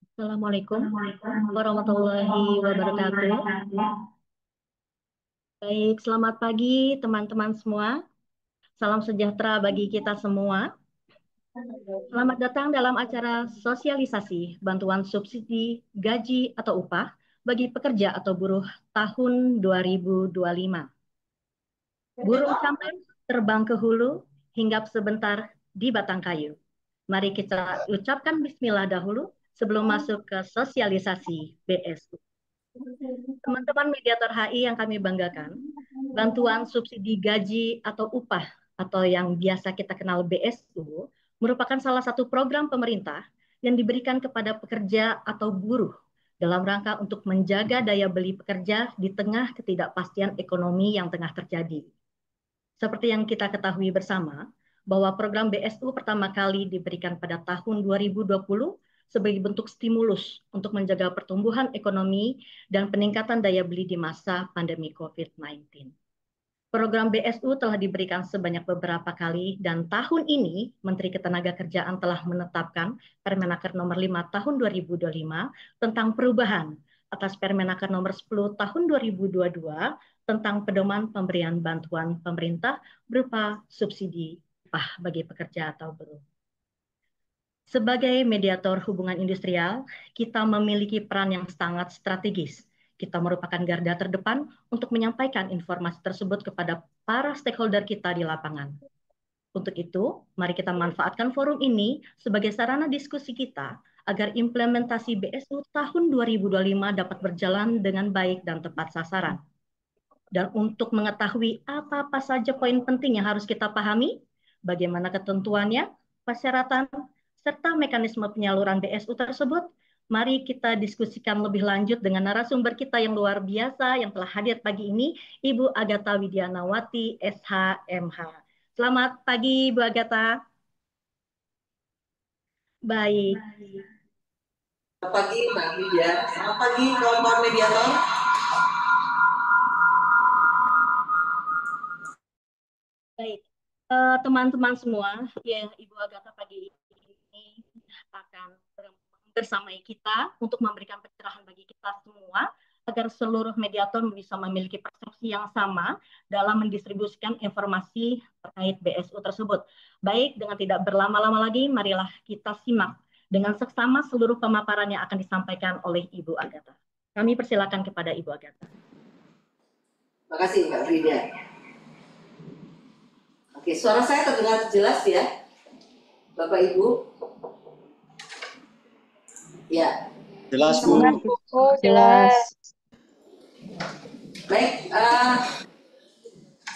Assalamualaikum warahmatullahi wabarakatuh. Baik, selamat pagi teman-teman semua. Salam sejahtera bagi kita semua. Selamat datang dalam acara sosialisasi bantuan subsidi gaji atau upah bagi pekerja atau buruh tahun 2025. Burung camar terbang ke hulu, hinggap sebentar di batang kayu. Mari kita ucapkan bismillah dahulu sebelum masuk ke sosialisasi BSU. Teman-teman mediator HI yang kami banggakan, bantuan subsidi gaji atau upah atau yang biasa kita kenal BSU merupakan salah satu program pemerintah yang diberikan kepada pekerja atau buruh dalam rangka untuk menjaga daya beli pekerja di tengah ketidakpastian ekonomi yang tengah terjadi. Seperti yang kita ketahui bersama, bahwa program BSU pertama kali diberikan pada tahun 2020 sebagai bentuk stimulus untuk menjaga pertumbuhan ekonomi dan peningkatan daya beli di masa pandemi COVID-19. Program BSU telah diberikan sebanyak beberapa kali dan tahun ini Menteri Ketenagakerjaan telah menetapkan Permenaker nomor 5 tahun 2025 tentang perubahan atas Permenaker nomor 10 tahun 2022 tentang pedoman pemberian bantuan pemerintah berupa subsidi upah bagi pekerja atau buruh. Sebagai mediator hubungan industrial, kita memiliki peran yang sangat strategis. Kita merupakan garda terdepan untuk menyampaikan informasi tersebut kepada para stakeholder kita di lapangan. Untuk itu, mari kita manfaatkan forum ini sebagai sarana diskusi kita agar implementasi BSU tahun 2025 dapat berjalan dengan baik dan tepat sasaran. Dan untuk mengetahui apa-apa saja poin penting yang harus kita pahami, bagaimana ketentuannya, persyaratan, serta mekanisme penyaluran BSU tersebut, mari kita diskusikan lebih lanjut dengan narasumber kita yang luar biasa yang telah hadir pagi ini, Ibu Agatha Widyanawati, SHMH. Selamat pagi, Bu Agatha. Baik. Selamat pagi, Mbak Widya. Selamat pagi, kawan-kawan mediator. Baik, teman-teman semua, ya Ibu Agatha pagi ini akan bersamai kita untuk memberikan pencerahan bagi kita semua agar seluruh mediator bisa memiliki persepsi yang sama dalam mendistribusikan informasi terkait BSU tersebut. Baik, dengan tidak berlama-lama lagi, marilah kita simak dengan seksama seluruh pemaparan yang akan disampaikan oleh Ibu Agatha. Kami persilakan kepada Ibu Agatha. Terima kasih, Mbak Frida. Oke, suara saya terdengar jelas ya, Bapak Ibu? Ya. Jelas, Bu. Jelas. Baik,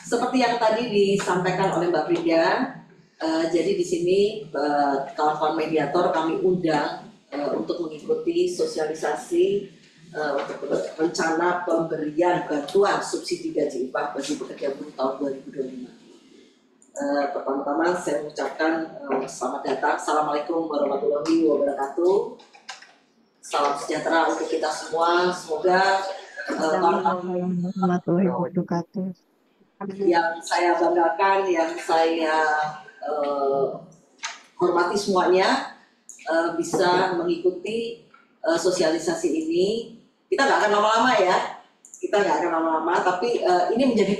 seperti yang tadi disampaikan oleh Mbak Frida, jadi di sini kawan-kawan mediator kami undang untuk mengikuti sosialisasi untuk rencana pemberian bantuan subsidi gaji upah bagi pekerja buruh tahun 2025. Pertama-tama saya mengucapkan selamat datang. Assalamualaikum warahmatullahi wabarakatuh. Salam sejahtera untuk kita semua. Semoga Warahmatullahi wabarakatuh. yang saya banggakan, yang saya hormati semuanya bisa mengikuti sosialisasi ini. Kita nggak akan lama-lama ya. Kita nggak akan lama-lama, tapi ini menjadi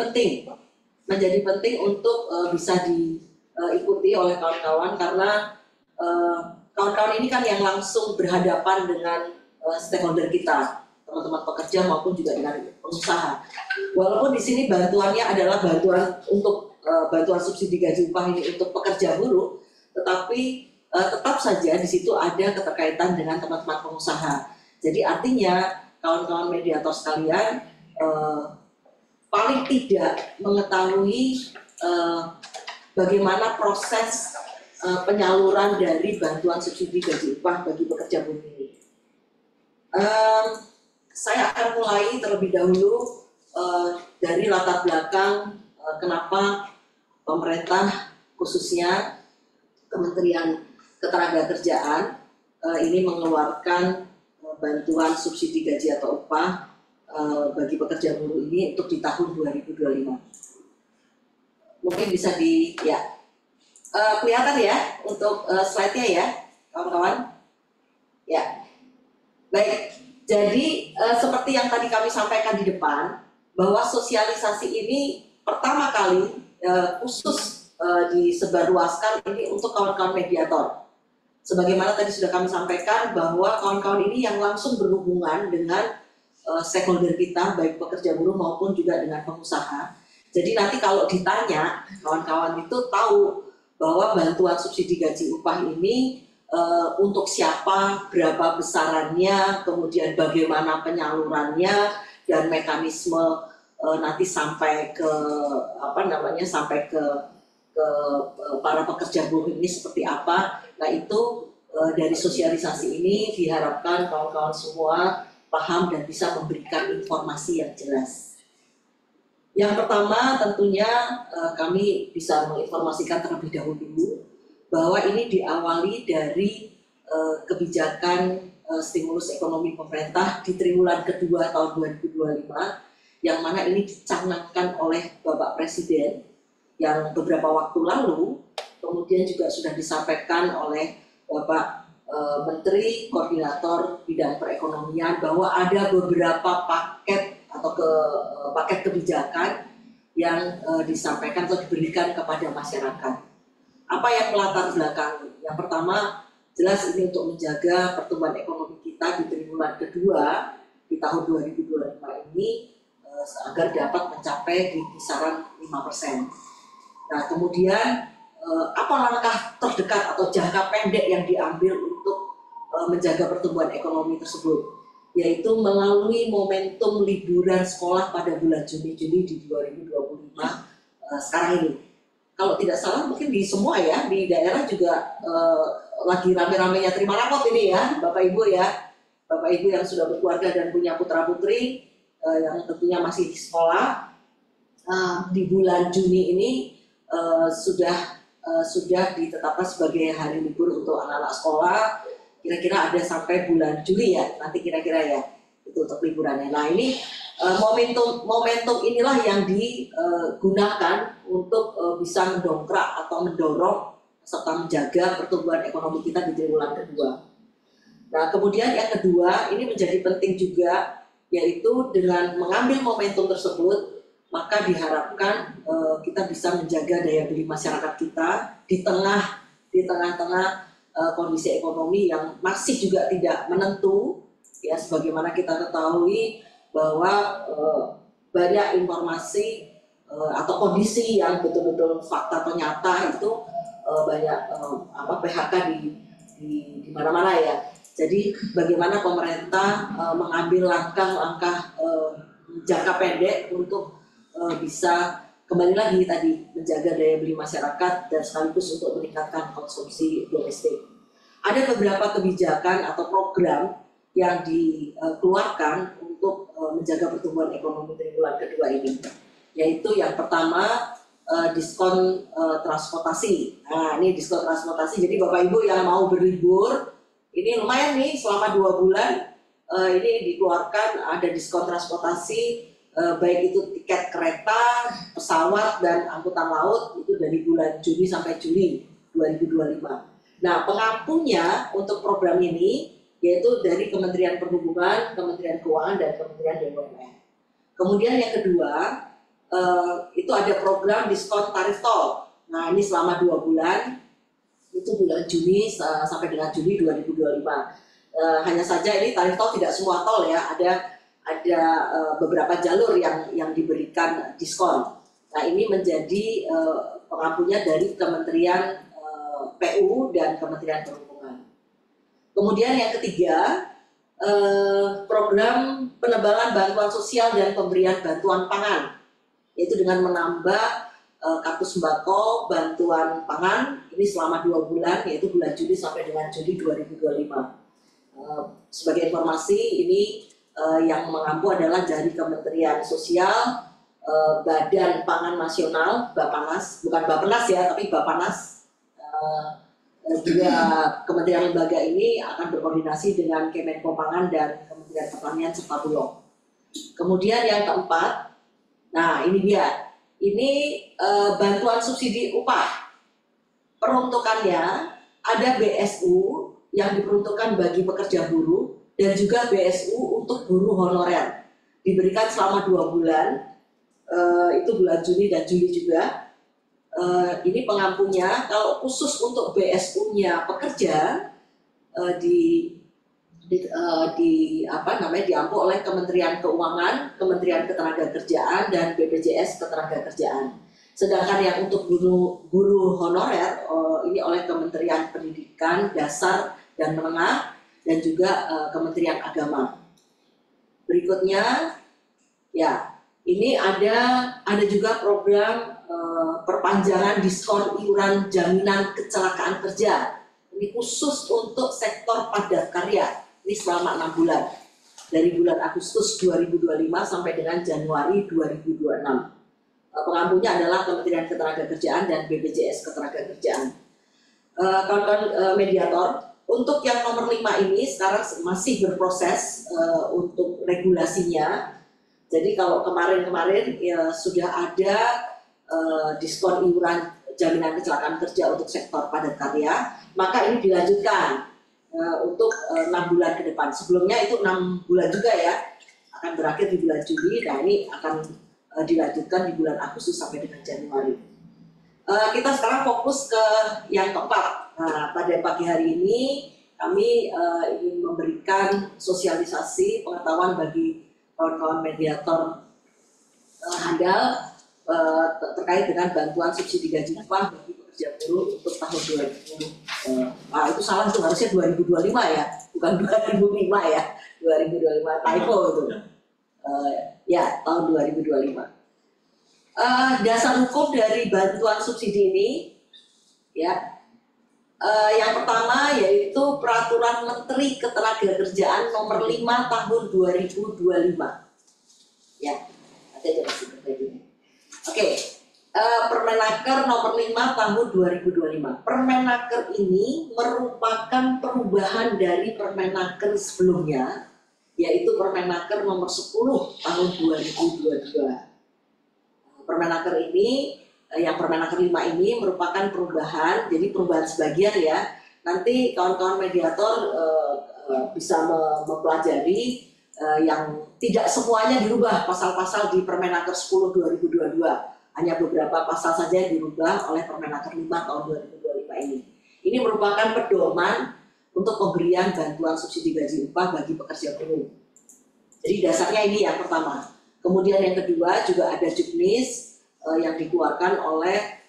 penting untuk bisa diikuti oleh kawan-kawan karena kawan-kawan ini kan yang langsung berhadapan dengan stakeholder kita, teman-teman pekerja maupun juga dengan pengusaha. Walaupun di sini bantuannya adalah bantuan untuk bantuan subsidi gaji upah ini untuk pekerja buruh, tetapi tetap saja di situ ada keterkaitan dengan teman-teman pengusaha. Jadi artinya kawan-kawan mediator sekalian paling tidak mengetahui bagaimana proses penyaluran dari bantuan subsidi gaji upah bagi pekerja buruh ini. Saya akan mulai terlebih dahulu dari latar belakang kenapa pemerintah khususnya Kementerian Ketenagakerjaan ini mengeluarkan bantuan subsidi gaji atau upah bagi pekerja buruh ini untuk di tahun 2025. Mungkin bisa kelihatan ya untuk slide-nya ya, kawan-kawan. Ya, baik. Jadi seperti yang tadi kami sampaikan di depan, bahwa sosialisasi ini pertama kali khusus disebarluaskan ini untuk kawan-kawan mediator. Sebagaimana tadi sudah kami sampaikan bahwa kawan-kawan ini yang langsung berhubungan dengan stakeholder kita, baik pekerja buruh maupun juga dengan pengusaha. Jadi nanti kalau ditanya, kawan-kawan itu tahu bahwa bantuan subsidi gaji upah ini untuk siapa, berapa besarannya, kemudian bagaimana penyalurannya, dan mekanisme nanti sampai ke sampai ke para pekerja buruh ini seperti apa. Nah itu dari sosialisasi ini diharapkan kawan-kawan semua paham dan bisa memberikan informasi yang jelas. Yang pertama tentunya kami bisa menginformasikan terlebih dahulu bahwa ini diawali dari kebijakan stimulus ekonomi pemerintah di triwulan kedua tahun 2025, yang mana ini dicanangkan oleh Bapak Presiden yang beberapa waktu lalu, kemudian juga sudah disampaikan oleh Bapak Menteri Koordinator Bidang Perekonomian bahwa ada beberapa paket atau paket kebijakan yang disampaikan atau diberikan kepada masyarakat. Apa yang melatar belakang? Yang pertama, jelas ini untuk menjaga pertumbuhan ekonomi kita di triwulan kedua di tahun 2025 ini agar dapat mencapai di kisaran 5%. Nah, kemudian apa langkah terdekat atau jangka pendek yang diambil untuk menjaga pertumbuhan ekonomi tersebut? Yaitu melalui momentum liburan sekolah pada bulan Juni-Juli di 2025 sekarang ini. Kalau tidak salah mungkin di semua ya, di daerah juga lagi rame-ramenya terima rapot ini ya, Bapak Ibu ya. Bapak Ibu yang sudah berkeluarga dan punya putra-putri yang tentunya masih di sekolah, di bulan Juni ini sudah ditetapkan sebagai hari libur untuk anak-anak sekolah. Kira-kira ada sampai bulan Juli ya, nanti kira-kira ya, itu untuk liburannya. Nah ini momentum inilah yang digunakan untuk bisa mendongkrak atau mendorong serta menjaga pertumbuhan ekonomi kita di triwulan kedua. Nah kemudian yang kedua ini menjadi penting juga, yaitu dengan mengambil momentum tersebut maka diharapkan kita bisa menjaga daya beli masyarakat kita di tengah-tengah kondisi ekonomi yang masih juga tidak menentu ya, sebagaimana kita ketahui bahwa banyak informasi atau kondisi yang betul-betul fakta atau nyata itu banyak PHK di mana-mana ya. Jadi bagaimana pemerintah mengambil langkah-langkah jangka pendek untuk bisa kembali lagi tadi menjaga daya beli masyarakat dan sekaligus untuk meningkatkan konsumsi domestik. Ada beberapa kebijakan atau program yang dikeluarkan untuk menjaga pertumbuhan ekonomi triwulan kedua ini, yaitu yang pertama diskon transportasi. Nah ini diskon transportasi, jadi Bapak Ibu yang mau berlibur ini lumayan nih selama 2 bulan ini dikeluarkan ada diskon transportasi. Baik itu tiket kereta, pesawat, dan angkutan laut itu dari bulan Juni sampai Juli 2025. Nah, pengampunya untuk program ini yaitu dari Kementerian Perhubungan, Kementerian Keuangan, dan Kementerian BUMN. Kemudian yang kedua, itu ada program diskon tarif tol. Nah, ini selama 2 bulan, itu bulan Juni sampai dengan Juli 2025. Hanya saja ini tarif tol tidak semua tol ya, ada beberapa jalur yang diberikan diskon. Nah ini menjadi pengampunya dari Kementerian PU dan Kementerian Perhubungan. Kemudian yang ketiga, program penebangan bantuan sosial dan pemberian bantuan pangan, yaitu dengan menambah kartu sembako bantuan pangan ini selama 2 bulan, yaitu bulan Juli sampai dengan Juli 2025. Sebagai informasi ini yang mengampu adalah dari Kementerian Sosial, Badan Pangan Nasional, Bapanas, bukan Bapenas ya, tapi Bapanas. Juga kementerian lembaga ini akan berkoordinasi dengan Kemenko Pangan dan Kementerian Pertanian serta Bulog. Kemudian yang keempat, nah ini dia, Ini bantuan subsidi upah. Peruntukannya ada BSU yang diperuntukkan bagi pekerja buruh dan juga BSU untuk buruh honorer. Diberikan selama 2 bulan, itu bulan Juni dan Juli juga. Ini pengampunya. Kalau khusus untuk BSU-nya pekerja diampu oleh Kementerian Keuangan, Kementerian Ketenagakerjaan dan BPJS Ketenagakerjaan. Sedangkan yang untuk guru honorer ini oleh Kementerian Pendidikan Dasar dan Menengah dan juga Kementerian Agama. Berikutnya, ya ini ada juga program perpanjangan diskon iuran jaminan kecelakaan kerja. Ini khusus untuk sektor padat karya. Ini selama 6 bulan. Dari bulan Agustus 2025 sampai dengan Januari 2026. Pengampunya adalah Kementerian Ketenagakerjaan dan BPJS Ketenagakerjaan. Kawan-kawan mediator, untuk yang nomor 5 ini sekarang masih berproses untuk regulasinya. Jadi kalau kemarin ya, sudah ada diskon iuran jaminan kecelakaan kerja untuk sektor padat karya, maka ini dilanjutkan untuk 6 bulan ke depan. Sebelumnya itu 6 bulan juga ya, akan berakhir di bulan Juli. Nah ini akan dilanjutkan di bulan Agustus sampai dengan Januari. Kita sekarang fokus ke yang keempat. Nah, pada pagi hari ini kami ingin memberikan sosialisasi pengetahuan bagi kawan-kawan mediator handal terkait dengan bantuan subsidi gaji upah bagi pekerja buruh untuk tahun 2020. Itu salah tuh, harusnya 2025 ya, bukan 2005 ya, 2025 typo itu. Ya, tahun 2025. Dasar hukum dari bantuan subsidi ini, ya, yang pertama yaitu Peraturan Menteri Ketenagakerjaan Nomor 5 Tahun 2025. Ya, ada aja masih berbeda. Oke, Permenaker Nomor 5 Tahun 2025. Permenaker ini merupakan perubahan dari Permenaker sebelumnya, yaitu Permenaker Nomor 10 Tahun 2022. Permenaker ini, yang Permenaker 5 ini merupakan perubahan, jadi perubahan sebagian ya. Nanti kawan-kawan mediator bisa mempelajari yang tidak semuanya dirubah pasal-pasal di Permenaker 10 2022. Hanya beberapa pasal saja yang dirubah oleh Permenaker 5 tahun 2025 ini. Ini merupakan pedoman untuk pemberian bantuan subsidi gaji upah bagi pekerja buruh. Jadi dasarnya ini yang pertama. Kemudian yang kedua juga ada Juknis yang dikeluarkan oleh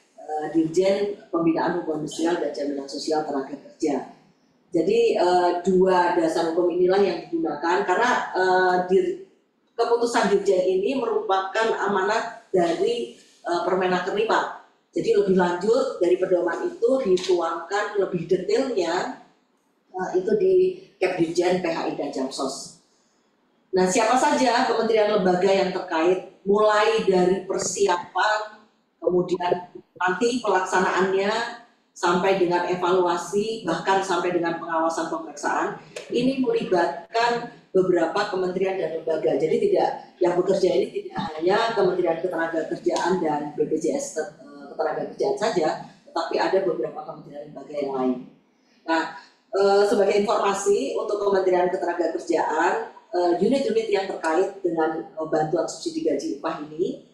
Dirjen Pembinaan Hubungan Industrial dan Jaminan Sosial Tenaga Kerja. Jadi dua dasar hukum inilah yang digunakan karena keputusan Dirjen ini merupakan amanat dari Permenaker 5. Jadi lebih lanjut dari pedoman itu dituangkan lebih detailnya itu di Kepdirjen PHI dan Jamsos. Nah, siapa saja kementerian lembaga yang terkait, mulai dari persiapan, kemudian nanti pelaksanaannya, sampai dengan evaluasi, bahkan sampai dengan pengawasan pemeriksaan, ini melibatkan beberapa kementerian dan lembaga. Jadi tidak, yang bekerja ini tidak hanya Kementerian Ketenagakerjaan dan BPJS Ketenagakerjaan saja, tetapi ada beberapa kementerian lembaga yang lain. Nah, sebagai informasi untuk Kementerian Ketenagakerjaan, unit-unit yang terkait dengan bantuan subsidi gaji upah ini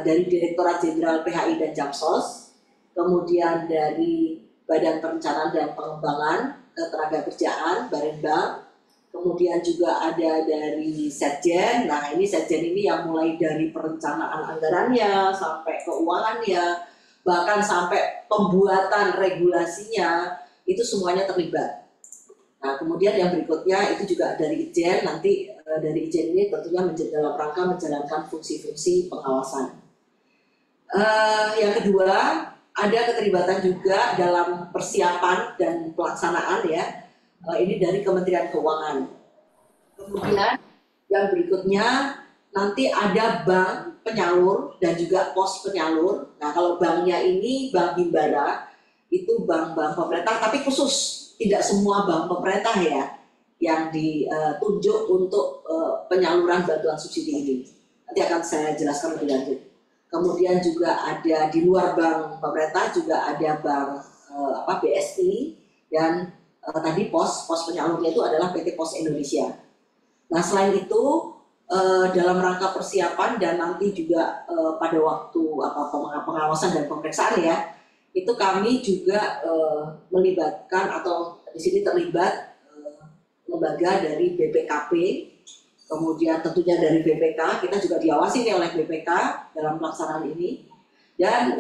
dari Direktorat Jenderal PHI dan Jamsos, kemudian dari Badan Perencanaan dan Pengembangan Ketenagakerjaan Barenbang, kemudian juga ada dari Setjen. Nah ini Setjen ini yang mulai dari perencanaan anggarannya sampai keuangannya, bahkan sampai pembuatan regulasinya, itu semuanya terlibat. Nah, kemudian yang berikutnya itu juga dari Ijen, nanti dari Ijen ini tentunya dalam rangka menjalankan fungsi-fungsi pengawasan. Yang kedua, ada keterlibatan juga dalam persiapan dan pelaksanaan ya, ini dari Kementerian Keuangan. Kemudian yang berikutnya nanti ada bank penyalur dan juga pos penyalur. Nah, kalau banknya ini Bank Himbara, itu bank-bank pemerintah, tapi khusus. Tidak semua bank pemerintah ya yang ditunjuk untuk penyaluran bantuan subsidi ini. Nanti akan saya jelaskan lebih lanjut. kemudian juga ada di luar bank pemerintah juga ada bank BSI, dan tadi pos penyalurnya itu adalah PT Pos Indonesia. Nah, selain itu dalam rangka persiapan dan nanti juga pada waktu pengawasan dan pemeriksaan ya, itu kami juga melibatkan atau di sini terlibat lembaga dari BPKP, kemudian tentunya dari BPK, kita juga diawasi nih oleh BPK dalam pelaksanaan ini, dan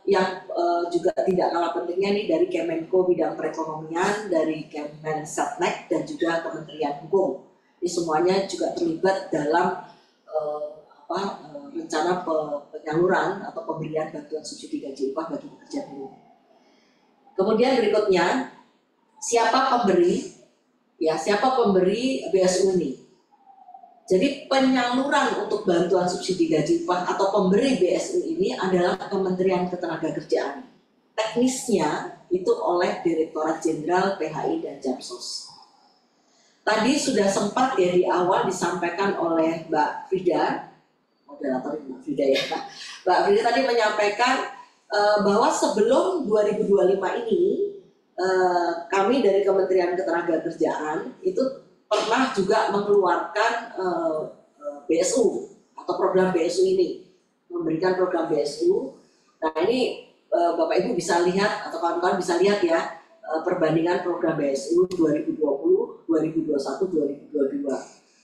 yang juga tidak kalah pentingnya nih dari Kemenko bidang perekonomian, dari Kemensetnek, dan juga Kementerian Hukum. Ini semuanya juga terlibat dalam rencana penyaluran atau pemberian bantuan subsidi gaji upah bagi pekerja buruh. Kemudian berikutnya, siapa pemberi? Ya, siapa pemberi BSU ini? Jadi penyaluran untuk bantuan subsidi gaji upah atau pemberi BSU ini adalah Kementerian Ketenagakerjaan. Teknisnya itu oleh Direktorat Jenderal PHI dan Jamsos. Tadi sudah sempat ya di awal disampaikan oleh Mbak Frida, moderator Mbak Frida ya. Mbak Frida tadi menyampaikan bahwa sebelum 2025 ini kami dari Kementerian Ketenagakerjaan itu pernah juga mengeluarkan BSU atau program BSU ini, memberikan program BSU. Nah ini Bapak Ibu bisa lihat atau kawan-kawan bisa lihat ya perbandingan program BSU 2020, 2021, 2022.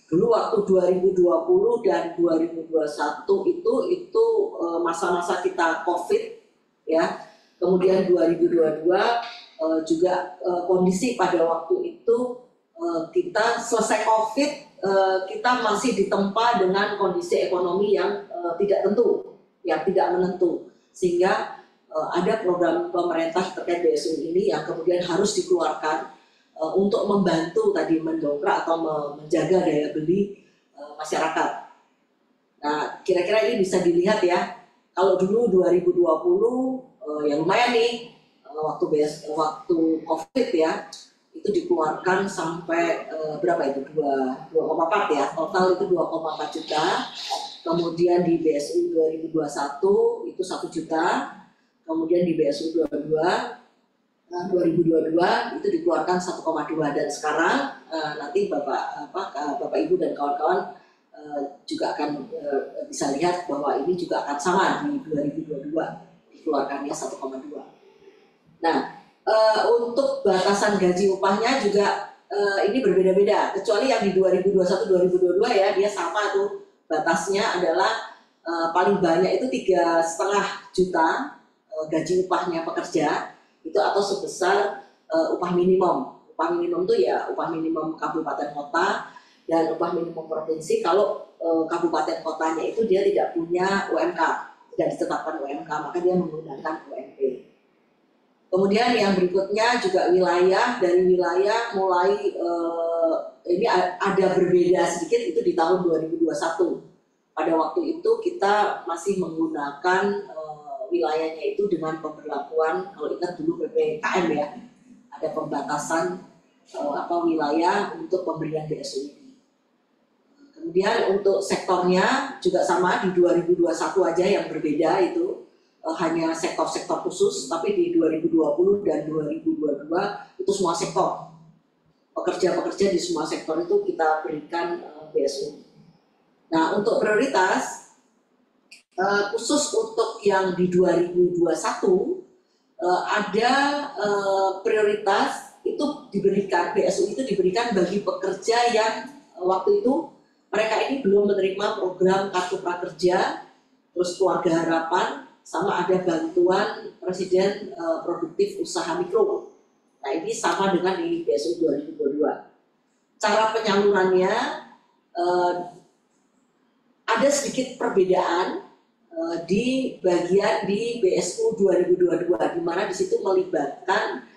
Dulu waktu 2020 dan 2021 itu masa-masa kita COVID ya. Kemudian 2022 juga kondisi pada waktu itu kita selesai COVID, kita masih ditempa dengan kondisi ekonomi yang tidak tentu, yang tidak menentu, sehingga ada program pemerintah terkait BSU ini yang kemudian harus dikeluarkan untuk membantu tadi mendongkrak atau menjaga daya beli masyarakat. Nah, kira-kira ini bisa dilihat ya. Kalau dulu 2020 ya lumayan nih waktu COVID ya. Itu dikeluarkan sampai berapa itu 2,4 ya, total itu 2,4 juta. Kemudian di BSU 2021 itu 1 juta, kemudian di BSU 2022 itu dikeluarkan 1,2, dan sekarang nanti Bapak Ibu dan kawan-kawan juga akan bisa lihat bahwa ini juga akan sama di 2022 dikeluarkannya 1,2. Nah, untuk batasan gaji upahnya juga ini berbeda-beda, kecuali yang di 2021-2022 ya, dia sama tuh, batasnya adalah paling banyak itu 3,5 juta gaji upahnya pekerja itu, atau sebesar upah minimum. Upah minimum itu ya upah minimum kabupaten kota dan upah minimum provinsi. Kalau kabupaten kotanya itu dia tidak punya UMK, tidak ditetapkan UMK, maka dia menggunakan UMP. Kemudian yang berikutnya juga wilayah, dari wilayah mulai ini ada berbeda sedikit itu di tahun 2021. Pada waktu itu kita masih menggunakan wilayahnya itu dengan pemberlakuan, kalau ingat dulu PPKM ya, ada pembatasan wilayah untuk pemberian BSU ini. Kemudian untuk sektornya juga sama, di 2021 aja yang berbeda itu hanya sektor-sektor khusus, tapi di 2020 dan 2022 itu semua sektor, pekerja-pekerja di semua sektor itu kita berikan BSU. Nah, untuk prioritas khusus untuk yang di 2021 ada prioritas itu diberikan, BSU itu diberikan bagi pekerja yang waktu itu mereka ini belum menerima program kartu prakerja, terus keluarga harapan, sama ada bantuan Presiden produktif usaha mikro. Nah ini sama dengan di BSU 2022. Cara penyalurannya ada sedikit perbedaan di bagian di BSU 2022, di mana di situ melibatkan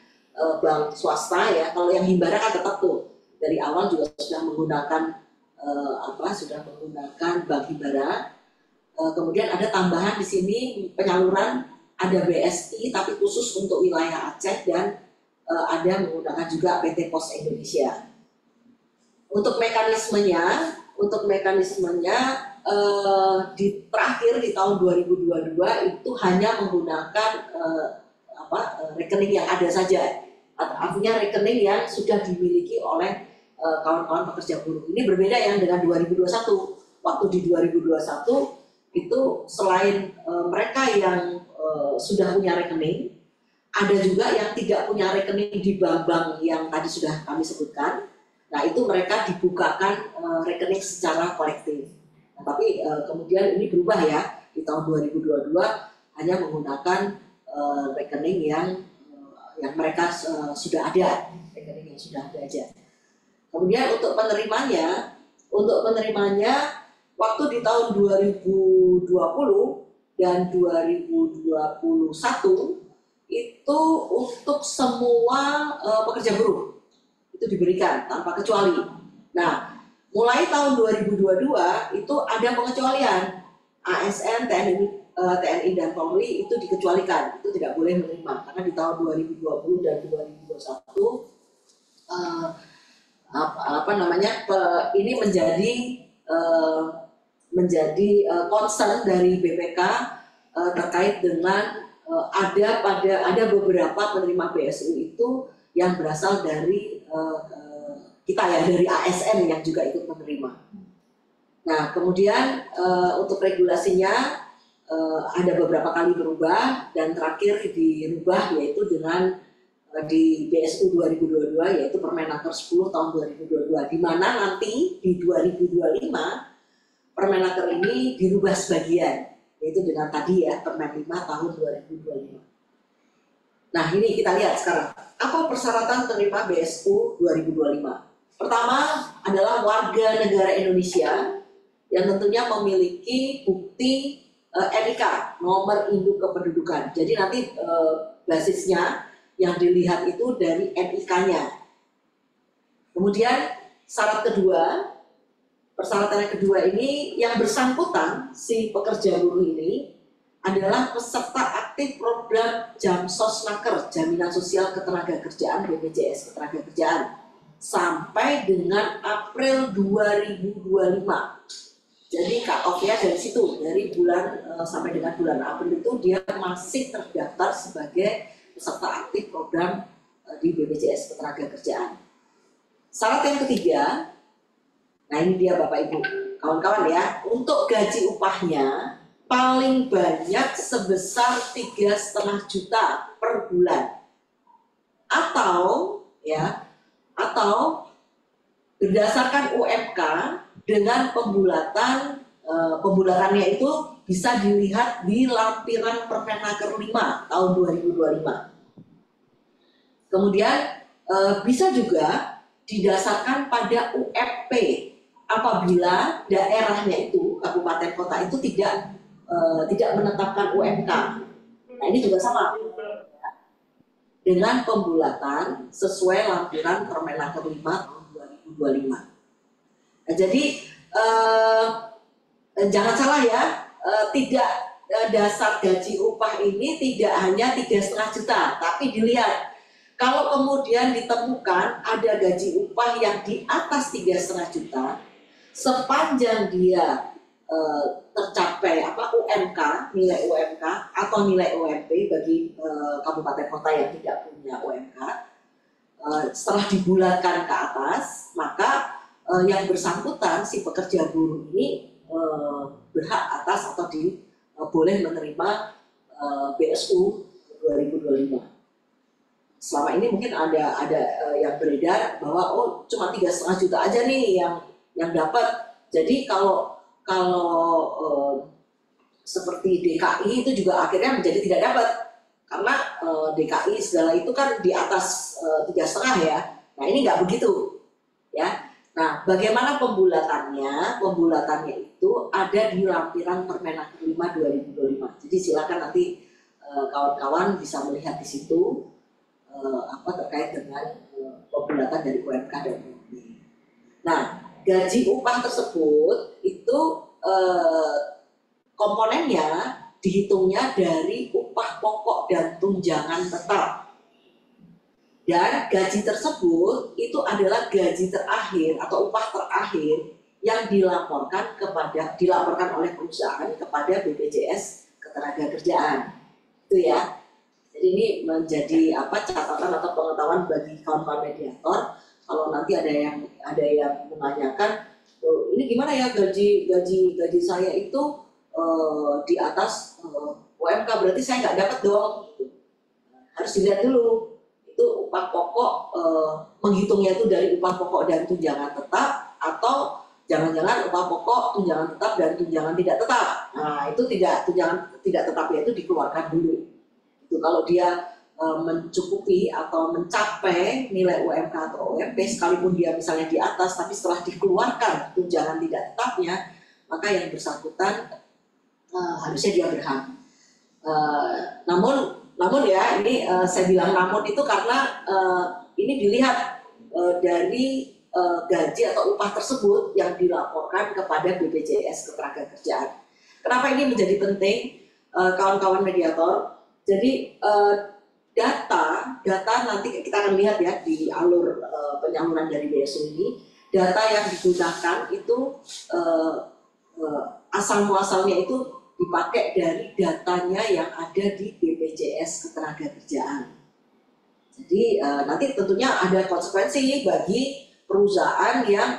bank swasta ya. Kalau yang Himbara kan tetap tuh dari awal juga sudah menggunakan bank Himbara. Kemudian ada tambahan di sini penyaluran, ada BSI tapi khusus untuk wilayah Aceh, dan ada menggunakan juga PT Pos Indonesia. Untuk mekanismenya terakhir di tahun 2022 itu hanya menggunakan rekening yang ada saja, artinya rekening yang sudah dimiliki oleh kawan-kawan pekerja buruh. Ini berbeda yang dengan 2021. Waktu di 2021 itu selain mereka yang sudah punya rekening, ada juga yang tidak punya rekening di bank-bank yang tadi sudah kami sebutkan. Nah, itu mereka dibukakan rekening secara kolektif. Nah, tapi kemudian ini berubah ya, di tahun 2022 hanya menggunakan rekening yang mereka sudah ada, rekening yang sudah ada aja. Kemudian untuk penerimanya waktu di tahun 2020 dan 2021 itu untuk semua pekerja buruh itu diberikan tanpa kecuali. Nah, mulai tahun 2022 itu ada pengecualian. ASN, TNI dan Polri itu dikecualikan, itu tidak boleh menerima karena di tahun 2020 dan 2021 ini menjadi concern dari BPK terkait dengan ada beberapa penerima BSU itu yang berasal dari kita ya, dari ASN yang juga ikut menerima. Nah, kemudian untuk regulasinya ada beberapa kali berubah dan terakhir dirubah yaitu dengan di BSU 2022 yaitu Permenaker 10 tahun 2022, di mana nanti di 2025 Permenaker ini dirubah sebagian yaitu dengan tadi ya Permen 5 tahun 2025. Nah, ini kita lihat sekarang apa persyaratan penerima BSU 2025. Pertama adalah warga negara Indonesia yang tentunya memiliki bukti NIK, nomor induk kependudukan. Jadi nanti basisnya yang dilihat itu dari NIK-nya. Kemudian persyaratan yang kedua ini yang bersangkutan si pekerja buruh ini adalah peserta aktif program Jamsosnaker, Jaminan Sosial Ketenagakerjaan BPJS Ketenagakerjaan sampai dengan April 2025. Jadi cut off-nya dari situ, dari bulan sampai dengan bulan April itu dia masih terdaftar sebagai peserta aktif program di BPJS Ketenagakerjaan. Syarat yang ketiga, nah ini dia Bapak Ibu, kawan-kawan ya, untuk gaji upahnya paling banyak sebesar 3,5 juta per bulan, atau berdasarkan UMK dengan pembulatannya itu bisa dilihat di lampiran Permenaker 5 tahun 2025. Kemudian bisa juga didasarkan pada UMP apabila daerahnya itu, kabupaten kota itu tidak menetapkan UMK. Nah, ini juga sama dengan pembulatan sesuai lampiran Permenaker 5 tahun 2025. Nah, jadi jangan salah ya, dasar gaji upah ini tidak hanya 3,5 juta, tapi dilihat kalau kemudian ditemukan ada gaji upah yang di atas 3,5 juta, sepanjang dia tercapai UMK, nilai UMK atau nilai UMP bagi kabupaten kota yang tidak punya UMK, setelah dibulatkan ke atas, maka yang bersangkutan si pekerja buruh ini berhak atas atau boleh menerima BSU 2025. Selama ini mungkin ada yang beredar bahwa cuma 3,5 juta aja nih yang dapat. Jadi kalau seperti DKI itu juga akhirnya menjadi tidak dapat karena DKI segala itu kan di atas 3,5 ya. Nah, ini nggak begitu ya. Nah, bagaimana pembulatannya? Pembulatannya itu ada di lampiran Permenaker 5 2025. Jadi silakan nanti kawan-kawan bisa melihat di situ terkait dengan pembulatan dari UMK dan UMP. Nah, gaji upah tersebut itu komponennya dihitungnya dari upah pokok dan tunjangan tetap. Dan gaji tersebut itu adalah gaji terakhir atau upah terakhir yang dilaporkan oleh perusahaan kepada BPJS Ketenagakerjaan. Itu ya. Jadi ini menjadi catatan atau pengetahuan bagi kawan-kawan mediator. Kalau nanti ada yang menanyakan, ini gimana ya gaji saya itu di atas UMK, berarti saya nggak dapat dong. Gitu. Harus dilihat dulu itu upah pokok, menghitungnya itu dari upah pokok dan tunjangan tetap, atau jangan-jangan upah pokok, tunjangan tetap dan tunjangan tidak tetap. Nah itu tunjangan tidak tetapnya itu dikeluarkan dulu. Itu kalau dia mencukupi atau mencapai nilai UMK atau UMP, sekalipun dia misalnya di atas, tapi setelah dikeluarkan tunjangan tidak tetapnya, maka yang bersangkutan harusnya dia berhak. Namun ya ini saya bilang namun itu karena ini dilihat dari gaji atau upah tersebut yang dilaporkan kepada BPJS Ketenagakerjaan. Kenapa ini menjadi penting, kawan-kawan mediator? Jadi data nanti kita akan lihat ya di alur penyaluran dari BSU ini, data yang digunakan itu asal muasalnya itu dipakai dari datanya yang ada di BPJS Ketenagakerjaan. Jadi nanti tentunya ada konsekuensi bagi perusahaan yang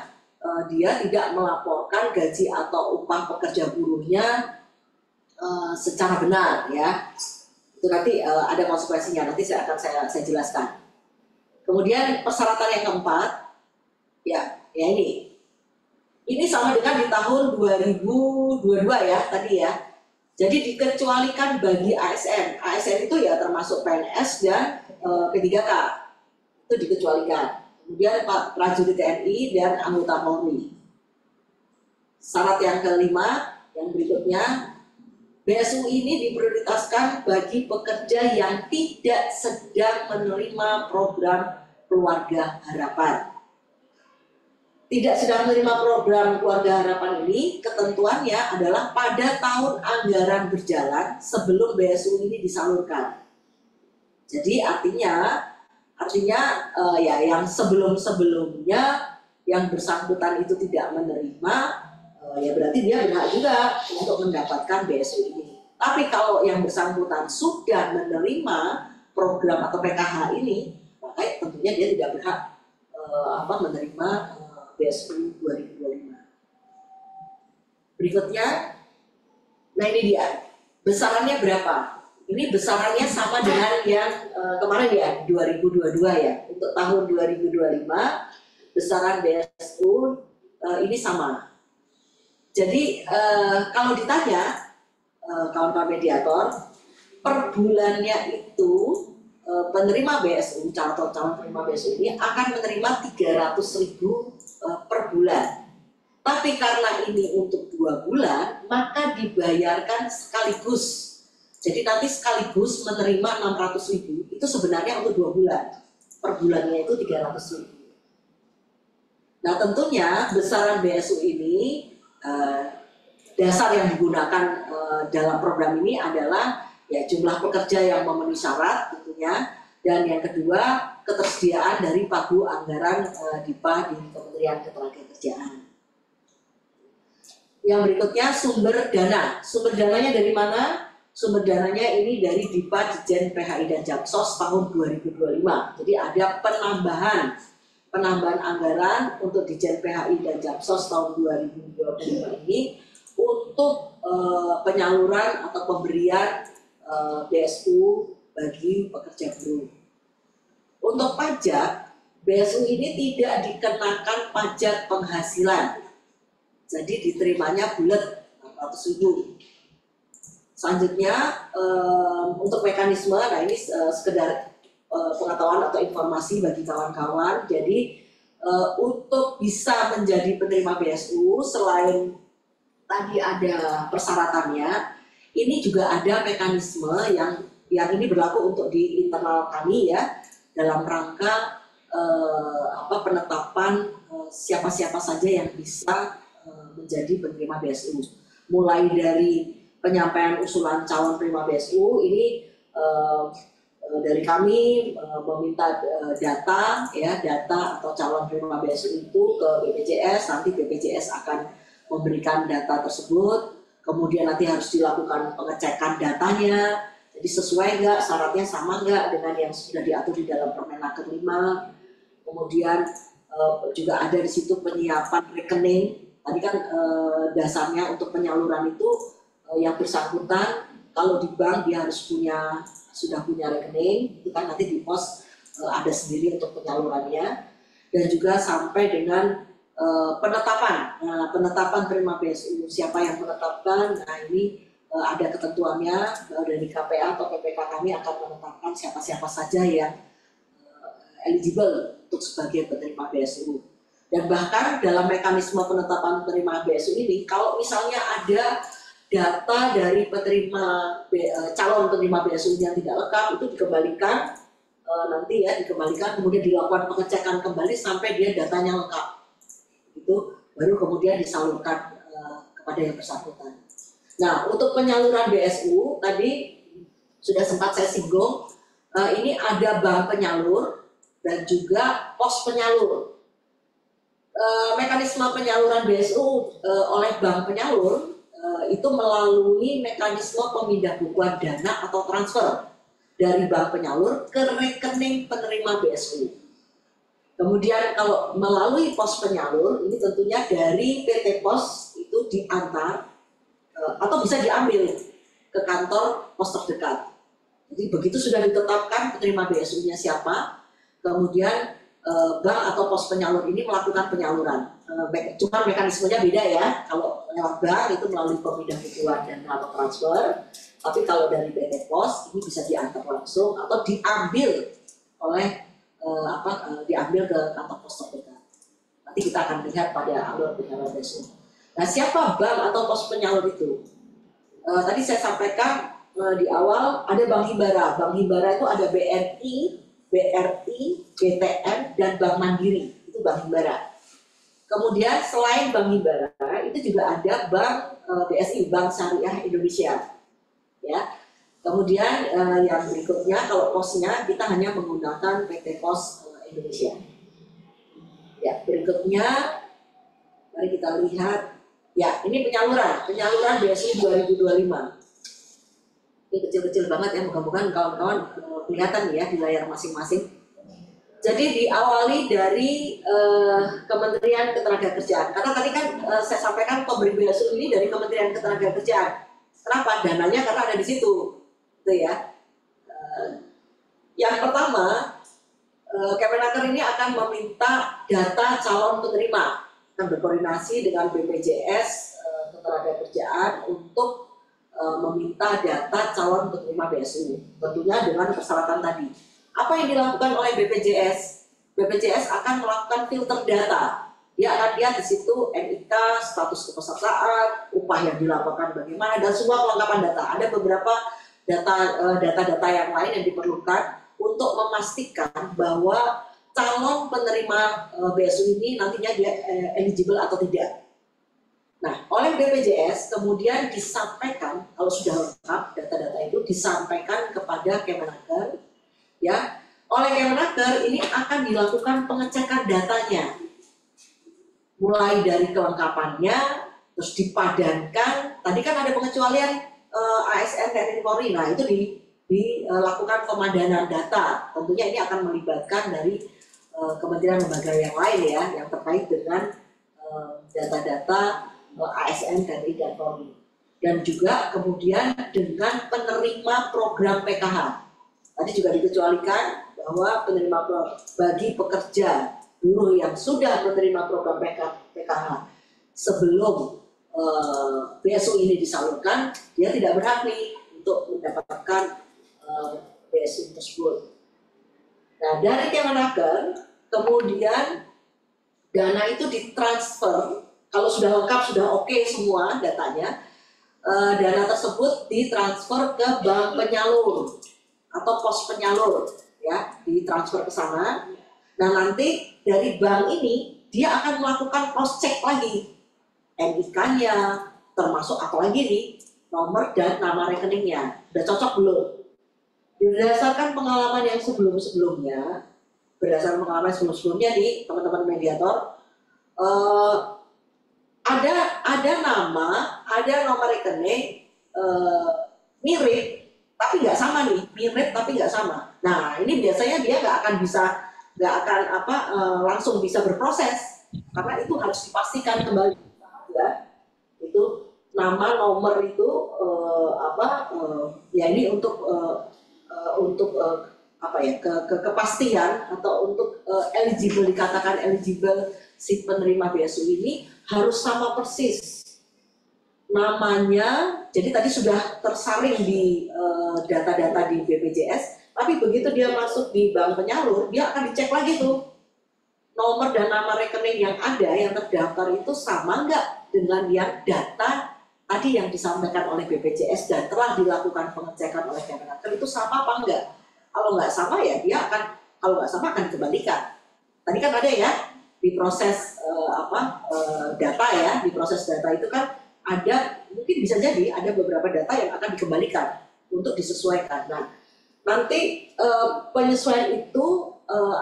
dia tidak melaporkan gaji atau upah pekerja buruhnya secara benar ya. Itu nanti ada konsekuensinya, nanti saya jelaskan. Kemudian persyaratan yang keempat, ya ini sama dengan di tahun 2022 ya tadi ya. Jadi dikecualikan bagi ASN. ASN itu ya termasuk PNS dan P3K, itu dikecualikan. Kemudian prajurit TNI dan anggota Polri. Syarat yang kelima, yang berikutnya, BSU ini diprioritaskan bagi pekerja yang tidak sedang menerima program Keluarga Harapan. Tidak sedang menerima program Keluarga Harapan ini, ketentuannya adalah pada tahun anggaran berjalan sebelum BSU ini disalurkan. Jadi artinya ya yang sebelumnya yang bersangkutan itu tidak menerima, ya berarti dia berhak juga untuk mendapatkan BSU ini. Tapi kalau yang bersangkutan sudah menerima program atau PKH ini, maka tentunya dia tidak berhak menerima BSU 2025. Berikutnya, nah ini dia, besarannya berapa? Ini besarannya sama dengan yang kemarin ya, 2022 ya. Untuk tahun 2025, besaran BSU ini sama. Jadi kalau ditanya kawan-kawan mediator, per bulannya itu penerima BSU, calon penerima BSU ini akan menerima 300.000 per bulan. Tapi karena ini untuk 2 bulan, maka dibayarkan sekaligus. Jadi nanti sekaligus menerima 600.000, itu sebenarnya untuk 2 bulan. Per bulannya itu 300.000. Nah tentunya besaran BSU ini, dasar yang digunakan dalam program ini adalah ya jumlah pekerja yang memenuhi syarat tentunya, dan yang kedua ketersediaan dari pagu anggaran DIPA di Kementerian Ketenagakerjaan. Yang berikutnya sumber dana. Sumber dananya dari mana? Sumber dananya ini dari DIPA, Ditjen PHI dan Japsos tahun 2025. Jadi ada penambahan anggaran untuk Ditjen PHI dan Japsos tahun 2025 ini untuk penyaluran atau pemberian BSU bagi pekerja buruh. Untuk pajak, BSU ini tidak dikenakan pajak penghasilan. Jadi diterimanya bulat 600.000. Selanjutnya untuk mekanisme, nah ini sekedar pengetahuan atau informasi bagi kawan-kawan. Jadi untuk bisa menjadi penerima BSU, selain tadi ada persyaratannya, ini juga ada mekanisme yang ini berlaku untuk di internal kami ya, dalam rangka penetapan siapa-siapa saja yang bisa menjadi penerima BSU. Mulai dari penyampaian usulan calon penerima BSU ini dari kami meminta data atau calon penerima BSU itu ke BPJS, nanti BPJS akan memberikan data tersebut, kemudian nanti harus dilakukan pengecekan datanya, jadi sesuai nggak, syaratnya sama nggak dengan yang sudah diatur di dalam Permenaker 5. Kemudian juga ada di situ penyiapan rekening. Tadi kan dasarnya untuk penyaluran itu yang bersangkutan kalau di bank dia harus sudah punya rekening, itu kan nanti di pos ada sendiri untuk penyalurannya, dan juga sampai dengan penetapan terima BSU, siapa yang menetapkan. Nah ini ada ketentuannya dari KPA atau PPK kami akan menetapkan siapa-siapa saja yang eligible untuk sebagai penerima BSU. Dan bahkan dalam mekanisme penetapan penerima BSU ini, kalau misalnya ada data dari calon penerima BSU yang tidak lengkap, itu dikembalikan dikembalikan, kemudian dilakukan pengecekan kembali sampai dia datanya lengkap. Itu baru kemudian disalurkan kepada yang bersangkutan. Nah, untuk penyaluran BSU tadi sudah sempat saya singgung, ini ada bank penyalur dan juga pos penyalur. Mekanisme penyaluran BSU oleh bank penyalur itu melalui mekanisme pemindahbukuan dana atau transfer dari bank penyalur ke rekening penerima BSU. Kemudian kalau melalui pos penyalur, ini tentunya dari PT Pos itu diantar atau bisa diambil ke kantor pos terdekat. Jadi begitu sudah ditetapkan penerima BSU-nya siapa, kemudian bank atau pos penyalur ini melakukan penyaluran. Cuma mekanismenya beda ya. Kalau lewat bank itu melalui pemindahbukuan dan atau transfer, tapi kalau dari PT Pos ini bisa diantar langsung atau diambil diambil ke kantor pos terdekat. Nanti kita akan lihat pada alur penyaluran BSU. Nah, siapa bank atau pos penyalur itu? Tadi saya sampaikan di awal ada Bank Himbara. Bank Himbara itu ada BNI, BRI, BTN, dan Bank Mandiri. Itu Bank Himbara. Kemudian selain Bank Himbara, itu juga ada Bank BSI, Bank Syariah Indonesia. Ya. Kemudian yang berikutnya, kalau posnya kita hanya menggunakan PT Pos Indonesia. Ya, berikutnya mari kita lihat. Ya, ini penyaluran BSI 2025. Ini kecil-kecil banget ya, mudah-mudahan kawan-kawan kelihatan ya di layar masing-masing. Jadi diawali dari Kementerian Ketenagakerjaan. Karena tadi kan saya sampaikan pemberi BSU ini dari Kementerian Ketenagakerjaan. Kenapa? Dananya karena ada di situ. Gitu ya. Yang pertama, Kemenaker ini akan meminta data calon penerima, akan berkoordinasi dengan BPJS Ketenagakerjaan untuk meminta data calon penerima BSU, tentunya dengan persyaratan tadi. Apa yang dilakukan oleh BPJS? BPJS akan melakukan filter data. Dia akan lihat di situ NIK, status kepesertaan, upah yang dilaporkan bagaimana, dan semua kelengkapan data. Ada beberapa data-data yang lain yang diperlukan untuk memastikan bahwa calon penerima BSU ini nantinya dia eligible atau tidak. Nah, oleh BPJS kemudian disampaikan, kalau sudah lengkap data-data itu disampaikan kepada Kemenaker, ya. Oleh Kemenaker ini akan dilakukan pengecekan datanya, mulai dari kelengkapannya, terus dipadankan. Tadi kan ada pengecualian ASN TNI Polri, nah itu dilakukan pemadanan data. Tentunya ini akan melibatkan dari kementerian lembaga yang lain ya, yang terkait dengan data-data ASN TNI dan Polri. Dan juga kemudian dengan penerima program PKH. Tadi juga dikecualikan bahwa penerima bagi pekerja buruh yang sudah menerima program PKH sebelum BSU ini disalurkan, dia tidak berhak nih untuk mendapatkan BSU tersebut. Nah, dari Kemenaker kemudian dana itu ditransfer, kalau sudah lengkap, sudah oke semua datanya, dana tersebut ditransfer ke bank penyalur atau pos penyalur, ya, ditransfer ke sana. Nah, nanti dari bank ini dia akan melakukan cross check lagi NIK-nya, termasuk apalagi nih nomor dan nama rekeningnya, udah cocok belum? Berdasarkan pengalaman yang sebelum-sebelumnya, di teman-teman mediator, eh, ada nama, ada nomor rekening mirip tapi nggak sama nih, mirip tapi nggak sama. Nah ini biasanya dia nggak akan langsung bisa berproses karena itu harus dipastikan kembali ya, itu nama nomor itu ya ini untuk kepastian atau untuk eligible, dikatakan eligible si penerima BSU ini harus sama persis namanya. Jadi tadi sudah tersaring di data-data di BPJS, tapi begitu dia masuk di bank penyalur, dia akan dicek lagi tuh nomor dan nama rekening yang ada yang terdaftar itu sama nggak dengan yang data tadi yang disampaikan oleh BPJS dan telah dilakukan pengecekan oleh Kemenaker, itu sama apa enggak. Kalau nggak sama ya dia kalau nggak sama akan dikembalikan. Tadi kan ada ya di proses data ya, di proses data itu kan ada, mungkin bisa jadi ada beberapa data yang akan dikembalikan untuk disesuaikan. Nah, nanti penyesuaian itu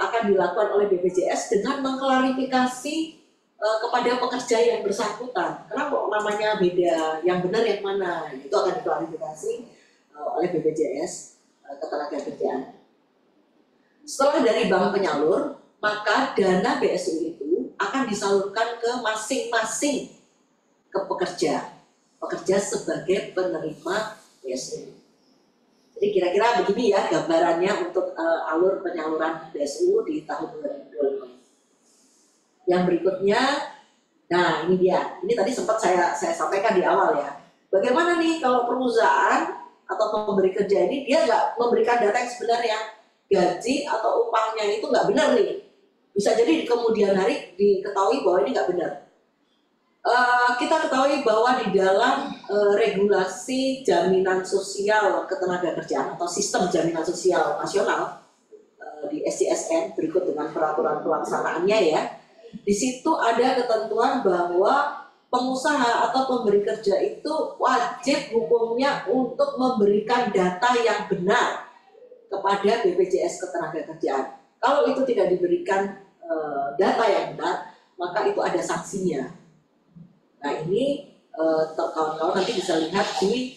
akan dilakukan oleh BPJS dengan mengklarifikasi kepada pekerja yang bersangkutan. Kenapa namanya beda, yang benar yang mana? Itu akan diklarifikasi oleh BPJS Ketenagakerjaan. Setelah dari bank penyalur, maka dana BSU itu akan disalurkan ke masing-masing ke pekerja sebagai penerima BSU. Jadi kira-kira begini ya gambarannya untuk alur penyaluran BSU di tahun 2025. Yang berikutnya, nah ini dia, ini tadi sempat saya sampaikan di awal ya. Bagaimana nih kalau perusahaan atau pemberi kerja ini dia nggak memberikan data yang sebenarnya, gaji atau upahnya itu nggak benar nih. Bisa jadi di kemudian hari diketahui bahwa ini nggak benar. Kita ketahui bahwa di dalam regulasi jaminan sosial ketenagakerjaan atau sistem jaminan sosial nasional di SJSN berikut dengan peraturan pelaksanaannya ya, di situ ada ketentuan bahwa pengusaha atau pemberi kerja itu wajib hukumnya untuk memberikan data yang benar kepada BPJS Ketenagakerjaan. Kalau itu tidak diberikan data yang benar, maka itu ada sanksinya. Nah ini kawan-kawan nanti bisa lihat di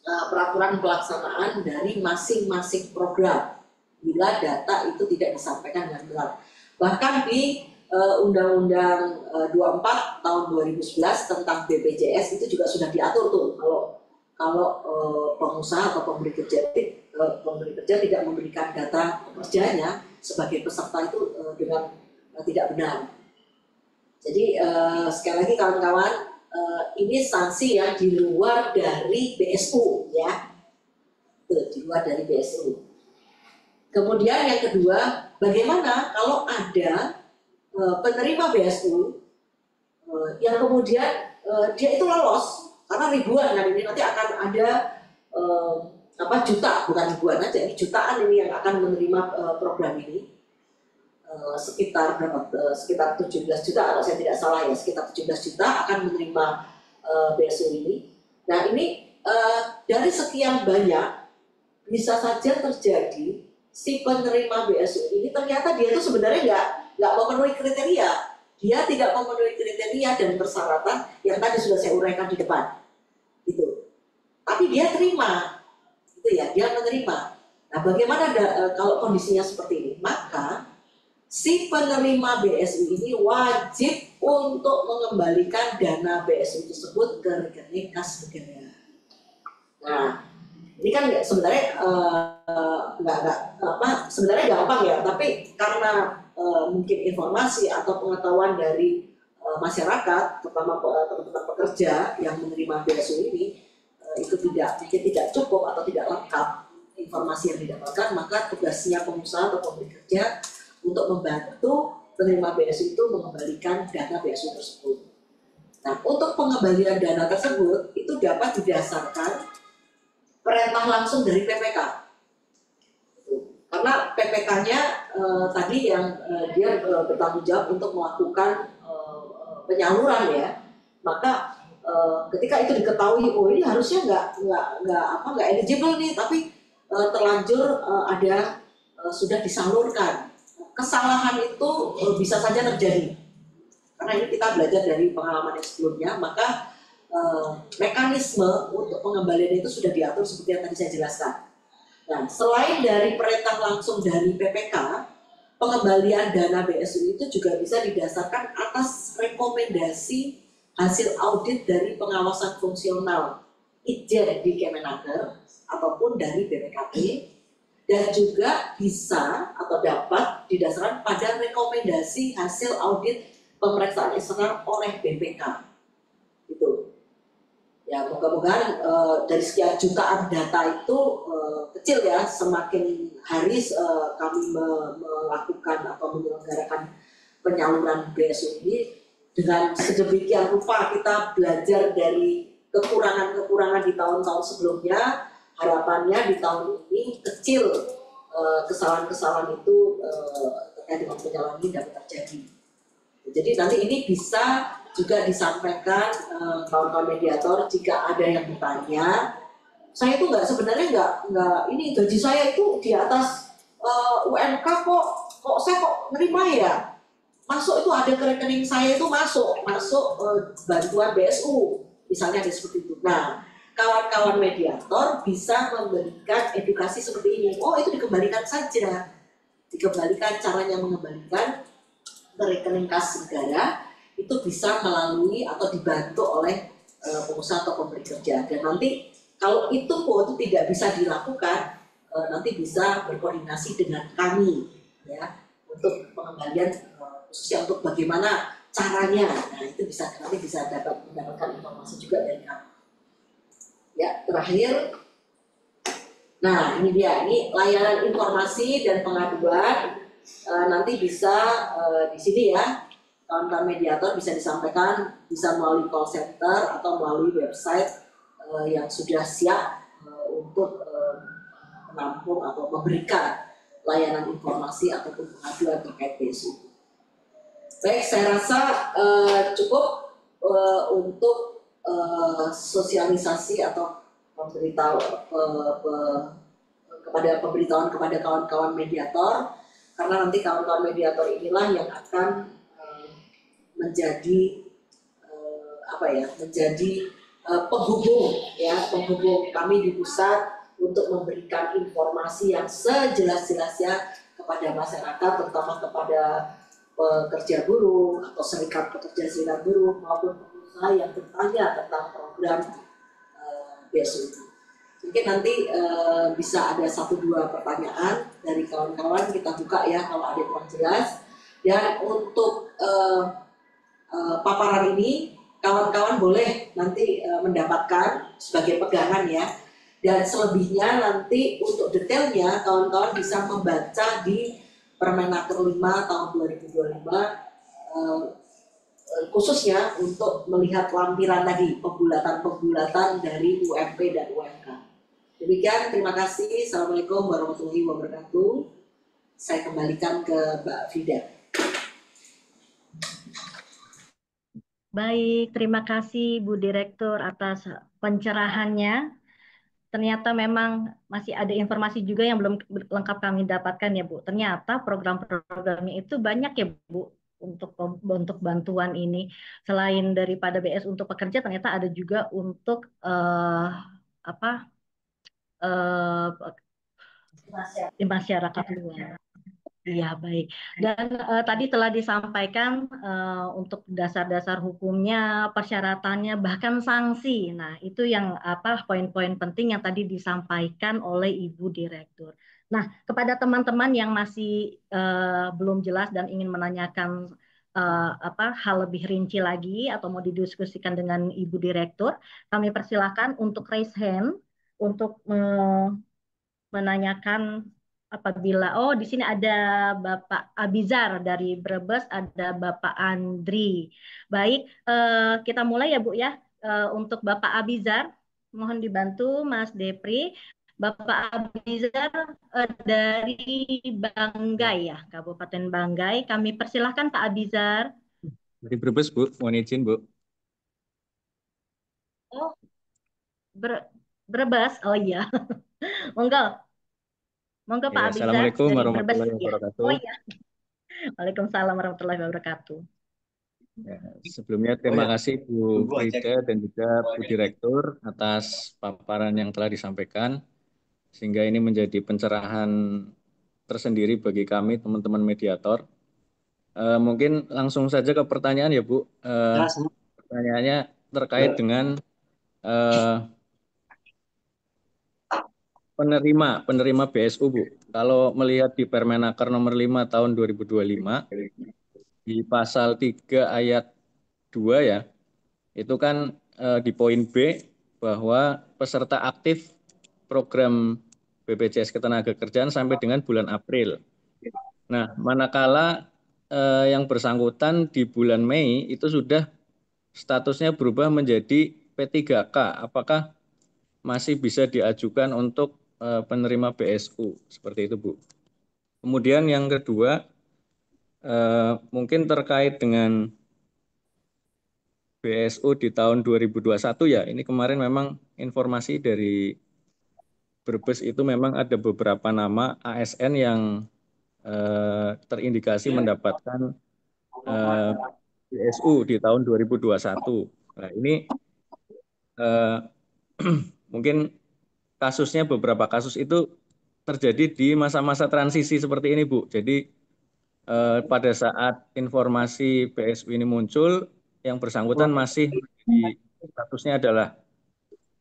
peraturan pelaksanaan dari masing-masing program bila data itu tidak disampaikan dengan benar. Bahkan di Undang-Undang 24 tahun 2011 tentang BPJS itu juga sudah diatur tuh kalau pengusaha atau pemberi kerja tidak memberikan data pekerjanya sebagai peserta itu dengan tidak benar. Jadi sekali lagi kawan-kawan, ini sanksi yang di luar dari BSU ya, di luar dari BSU. Kemudian yang kedua, bagaimana kalau ada penerima BSU yang kemudian dia itu lolos karena ribuan, kan ini nanti akan ada bukan ribuan aja, ini jutaan ini yang akan menerima program ini. Sekitar 17 juta kalau saya tidak salah ya, sekitar 17 juta akan menerima BSU ini. Nah ini dari sekian banyak bisa saja terjadi si penerima BSU ini ternyata dia itu sebenarnya nggak memenuhi kriteria, dia tidak memenuhi kriteria dan persyaratan yang tadi sudah saya uraikan di depan, gitu. Tapi dia terima, gitu ya, dia menerima. Nah bagaimana kalau kondisinya seperti ini? Maka si penerima BSU ini wajib untuk mengembalikan dana BSU tersebut ke rekening kas negara. Nah, ini kan sebenarnya sebenarnya gampang ya, tapi karena mungkin informasi atau pengetahuan dari masyarakat, terutama teman-teman pekerja yang menerima BSU ini itu tidak cukup atau tidak lengkap informasi yang didapatkan, maka tugasnya pengusaha atau pemberi kerja untuk membantu penerima BSU itu mengembalikan dana BSU tersebut. Nah, untuk pengembalian dana tersebut itu dapat didasarkan perintah langsung dari PPK. Karena PPK-nya tadi yang dia bertanggung jawab untuk melakukan penyaluran ya, maka ketika itu diketahui, oh ini harusnya nggak eligible nih, tapi terlanjur ada sudah disalurkan. Kesalahan itu bisa saja terjadi karena ini kita belajar dari pengalaman yang sebelumnya, maka mekanisme untuk pengembalian itu sudah diatur seperti yang tadi saya jelaskan. Nah, selain dari perintah langsung dari PPK, pengembalian dana BSU itu juga bisa didasarkan atas rekomendasi hasil audit dari pengawasan fungsional Itjen di Kemenaker ataupun dari BPKP, dan juga bisa atau dapat didasarkan pada rekomendasi hasil audit pemeriksaan eksternal oleh BPK. Itu ya, moga-moga dari sekian jutaan data itu kecil ya, semakin hari kami melakukan atau menyelenggarakan penyaluran BSU ini dengan sedemikian rupa kita belajar dari kekurangan-kekurangan di tahun-tahun sebelumnya. Harapannya di tahun ini kecil kesalahan-kesalahan itu terkait dengan penyaluran ini dapat terjadi. Jadi nanti ini bisa juga disampaikan kawan-kawan mediator jika ada yang bertanya. Saya itu sebenarnya nggak ini gaji saya itu di atas UMK kok saya kok nerima ya, masuk itu ada ke rekening saya itu masuk bantuan BSU misalnya ada seperti itu. Nah, kawan-kawan mediator bisa memberikan edukasi seperti ini. Oh, itu dikembalikan saja, dikembalikan, caranya mengembalikan ke rekening kas negara itu bisa melalui atau dibantu oleh pengusaha atau pemberi kerja. Dan nanti kalau itu pun tidak bisa dilakukan, nanti bisa berkoordinasi dengan kami ya untuk pengembalian, khususnya untuk bagaimana caranya. Nah, itu nanti bisa mendapatkan informasi juga dari kami. Ya, terakhir, nah ini dia, ini layanan informasi dan pengaduan nanti bisa di sini ya, kawan-kawan mediator bisa disampaikan, bisa melalui call center atau melalui website yang sudah siap untuk menampung atau memberikan layanan informasi ataupun pengaduan terkait BSU. Baik, saya rasa cukup untuk sosialisasi atau pemberitahuan kepada kawan-kawan mediator, karena nanti kawan-kawan mediator inilah yang akan menjadi penghubung kami di pusat untuk memberikan informasi yang sejelas-jelasnya kepada masyarakat, terutama kepada pekerja buruh atau serikat pekerja serikat buruh maupun pengusaha yang bertanya tentang program BSU itu. Mungkin nanti bisa ada 1-2 pertanyaan dari kawan-kawan, kita buka ya kalau ada yang kurang jelas. Dan untuk paparan ini kawan-kawan boleh nanti mendapatkan sebagai pegangan ya. Dan selebihnya nanti untuk detailnya kawan-kawan bisa membaca di Permenaker 5 tahun 2025, khususnya untuk melihat lampiran tadi pembulatan dari UMP dan UMK. Demikian, terima kasih. Assalamualaikum warahmatullahi wabarakatuh. Saya kembalikan ke Mbak Frida. Baik, terima kasih Bu Direktur atas pencerahannya. Ternyata memang masih ada informasi juga yang belum lengkap kami dapatkan ya Bu. Ternyata program-programnya itu banyak ya Bu untuk bantuan ini. Selain daripada BS untuk pekerja, ternyata ada juga untuk di masyarakat luas. Iya, baik. Dan tadi telah disampaikan untuk dasar-dasar hukumnya, persyaratannya, bahkan sanksi. Nah, itu yang poin-poin penting yang tadi disampaikan oleh Ibu Direktur. Nah, kepada teman-teman yang masih belum jelas dan ingin menanyakan hal lebih rinci lagi atau mau didiskusikan dengan Ibu Direktur, kami persilahkan untuk raise hand untuk menanyakan apabila di sini ada Bapak Abizar dari Brebes, ada Bapak Andri. Baik, kita mulai ya Bu ya. Untuk Bapak Abizar, mohon dibantu Mas Depri. Bapak Abizar dari Banggai ya, Kabupaten Banggai. Kami persilahkan Pak Abizar. Dari Brebes, Bu. Mohon izin, Bu. Oh, Brebes. Oh iya. Monggo. Monggo Pak Ya, Abizar Assalamualaikum dari Brebes warahmatullahi ya. wabarakatuh. Oh iya, Waalaikumsalam warahmatullahi wabarakatuh. Ya, sebelumnya terima kasih Bu Frida dan juga Bu Direktur atas paparan yang telah disampaikan, sehingga ini menjadi pencerahan tersendiri bagi kami, teman-teman mediator. Mungkin langsung saja ke pertanyaan ya Bu. Pertanyaannya terkait dengan eh, penerima BSU Bu. Kalau melihat di Permenaker nomor 5 tahun 2025, di pasal 3 ayat 2 ya, itu kan di poin B bahwa peserta aktif program BPJS Ketenagakerjaan sampai dengan bulan April. Nah, manakala yang bersangkutan di bulan Mei itu sudah statusnya berubah menjadi P3K, apakah masih bisa diajukan untuk penerima BSU? Seperti itu, Bu. Kemudian yang kedua, mungkin terkait dengan BSU di tahun 2021 ya. Ini kemarin memang informasi dari Brebes itu memang ada beberapa nama ASN yang terindikasi mendapatkan eh, BSU di tahun 2021. Nah, ini eh, mungkin kasusnya beberapa kasus itu terjadi di masa-masa transisi seperti ini, Bu. Jadi pada saat informasi BSU ini muncul, yang bersangkutan masih di statusnya adalah